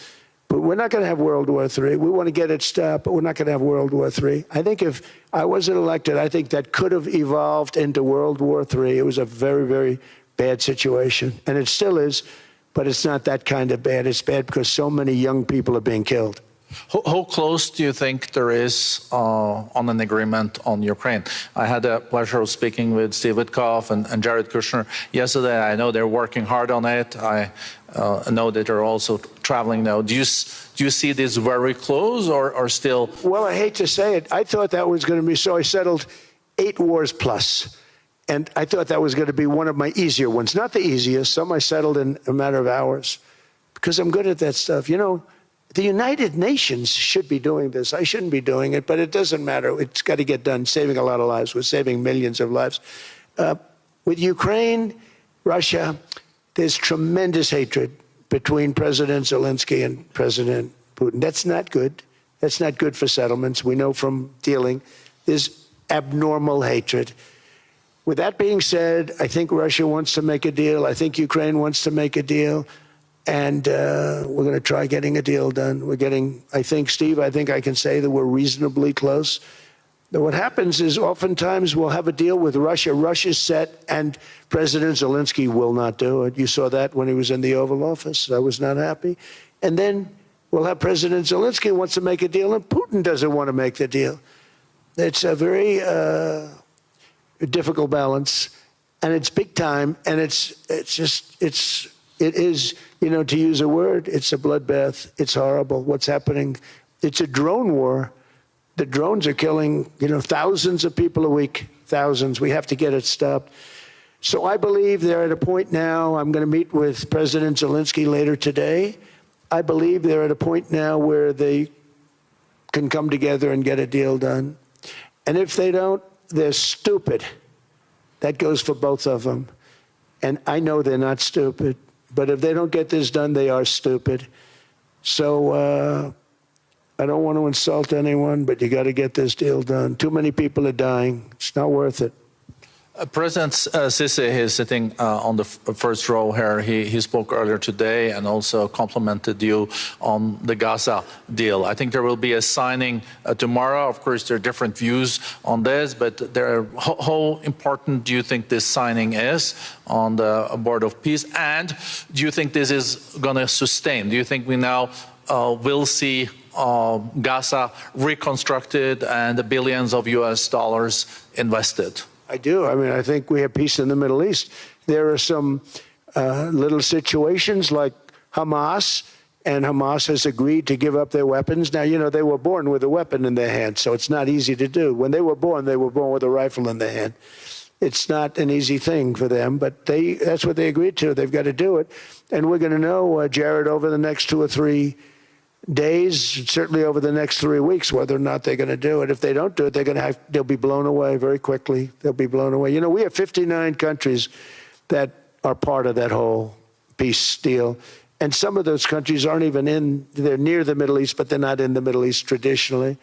but we're not going to have World War III. We want to get it stopped, but we're not going to have World War III. I think if I wasn't elected, I think that could have evolved into World War III. It was a very, very bad situation, and it still is, but it's not that kind of bad. It's bad because so many young people are being killed. How close do you think there is on an agreement on Ukraine? I had the pleasure of speaking with Steve Witkoff and Jared Kushner yesterday. I know they're working hard on it. I know that they're also traveling now. Do you see this very close or still? Well, I hate to say it. I thought that was going to be so. I settled 8 wars plus. And I thought that was going to be one of my easier ones. Not the easiest. Some I settled in a matter of hours because I'm good at that stuff. The United Nations should be doing this. I shouldn't be doing it, but it doesn't matter. It's got to get done, saving a lot of lives. We're saving millions of lives. With Ukraine, Russia, there's tremendous hatred between President Zelensky and President Putin. That's not good. That's not good for settlements. We know from dealing. There's abnormal hatred. With that being said, I think Russia wants to make a deal. I think Ukraine wants to make a deal. And we're going to try getting a deal done. I think, Steve, I can say that we're reasonably close. Now, what happens is oftentimes we'll have a deal with Russia. Russia's set, and President Zelensky will not do it. You saw that when he was in the Oval Office. I was not happy. And then we'll have President Zelensky wants to make a deal, and Putin doesn't want to make the deal. It's a very difficult balance, and it's big time, and it is, to use a word, it's a bloodbath. It's horrible what's happening. It's a drone war. The drones are killing, thousands of people a week, thousands. We have to get it stopped. So I believe they're at a point now. I'm going to meet with President Zelensky later today. I believe they're at a point now where they can come together and get a deal done. And if they don't, they're stupid. That goes for both of them. And I know they're not stupid. But if they don't get this done, they are stupid. So I don't want to insult anyone, but you got to get this deal done. Too many people are dying. It's not worth it. President Sisi is sitting on the first row here. He spoke earlier today and also complimented you on the Gaza deal. I think there will be a signing tomorrow. Of course, there are different views on this, but how important do you think this signing is on the Board of Peace? And do you think this is going to sustain? Do you think we now will see Gaza reconstructed and the billions of US dollars invested? I do. I think we have peace in the Middle East. There are some little situations like Hamas, and Hamas has agreed to give up their weapons. Now, they were born with a weapon in their hand, so it's not easy to do. When they were born with a rifle in their hand. It's not an easy thing for them, but that's what they agreed to. They've got to do it. And we're going to know, Jared, over the next 2 or 3 days, certainly over the next 3 weeks, whether or not they're going to do it. If they don't do it, they'll be blown away very quickly. They'll be blown away. We have 59 countries that are part of that whole peace deal. And some of those countries aren't even they're near the Middle East, but they're not in the Middle East traditionally.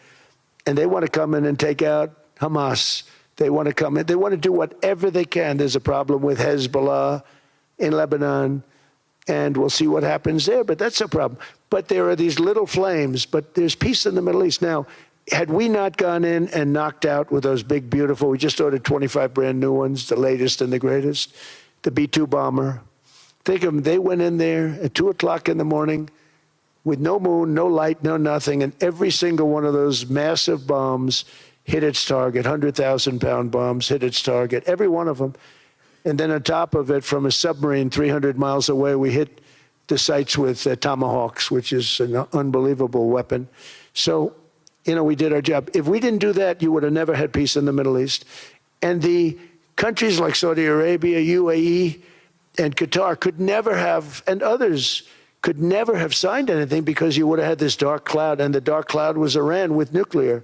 And they want to come in and take out Hamas. They want to come in. They want to do whatever they can. There's a problem with Hezbollah in Lebanon. And we'll see what happens there, but that's a problem. But there are these little flames, but there's peace in the Middle East. Now, had we not gone in and knocked out with those big, beautiful, we just ordered 25 brand new ones, the latest and the greatest, the B-2 bomber. Think of them, they went in there at 2 o'clock in the morning with no moon, no light, no nothing, and every single one of those massive bombs hit its target, 100,000-pound bombs hit its target, every one of them. And then on top of it, from a submarine 300 miles away, we hit the sites with tomahawks, which is an unbelievable weapon. So, you know, we did our job. If we didn't do that, you would have never had peace in the Middle East. And the countries like Saudi Arabia, UAE, and Qatar could never have, and others could never have signed anything because you would have had this dark cloud, and the dark cloud was Iran with nuclear.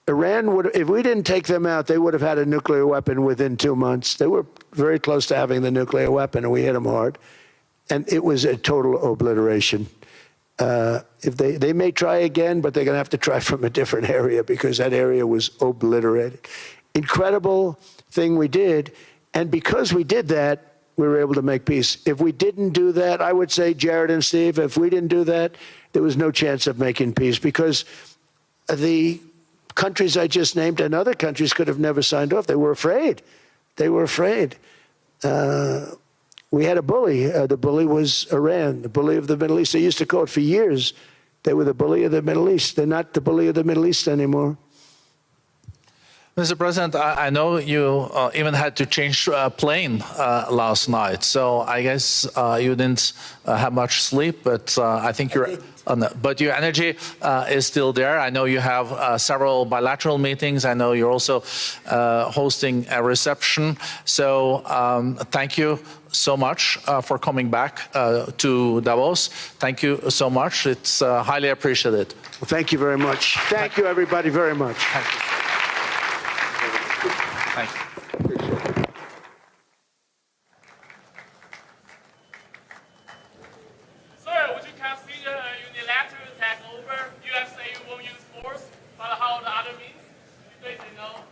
Iran would, if we didn't take them out, they would have had a nuclear weapon within 2 months. They were very close to having the nuclear weapon, and we hit them hard. And it was a total obliteration. If they may try again, but they're going to have to try from a different area because that area was obliterated. Incredible thing we did, and because we did that, we were able to make peace. If we didn't do that, I would say, Jared and Steve, if we didn't do that, there was no chance of making peace because the countries I just named and other countries could have never signed off. They were afraid. They were afraid. We had a bully. The bully was Iran, the bully of the Middle East. They used to call it for years. They were the bully of the Middle East. They're not the bully of the Middle East anymore. Mr. President, I know you even had to change plane last night, so I guess you didn't have much sleep, but I think but your energy is still there. I know you have several bilateral meetings. I know you're also hosting a reception. So thank you so much for coming back to Davos. Thank you so much. It's highly appreciated. Well, thank you very much. Thank you, everybody, very much. Thank you. Thank you. Sir, would you consider a unilateral takeover? USA won't use force, but how the other means? If they say no.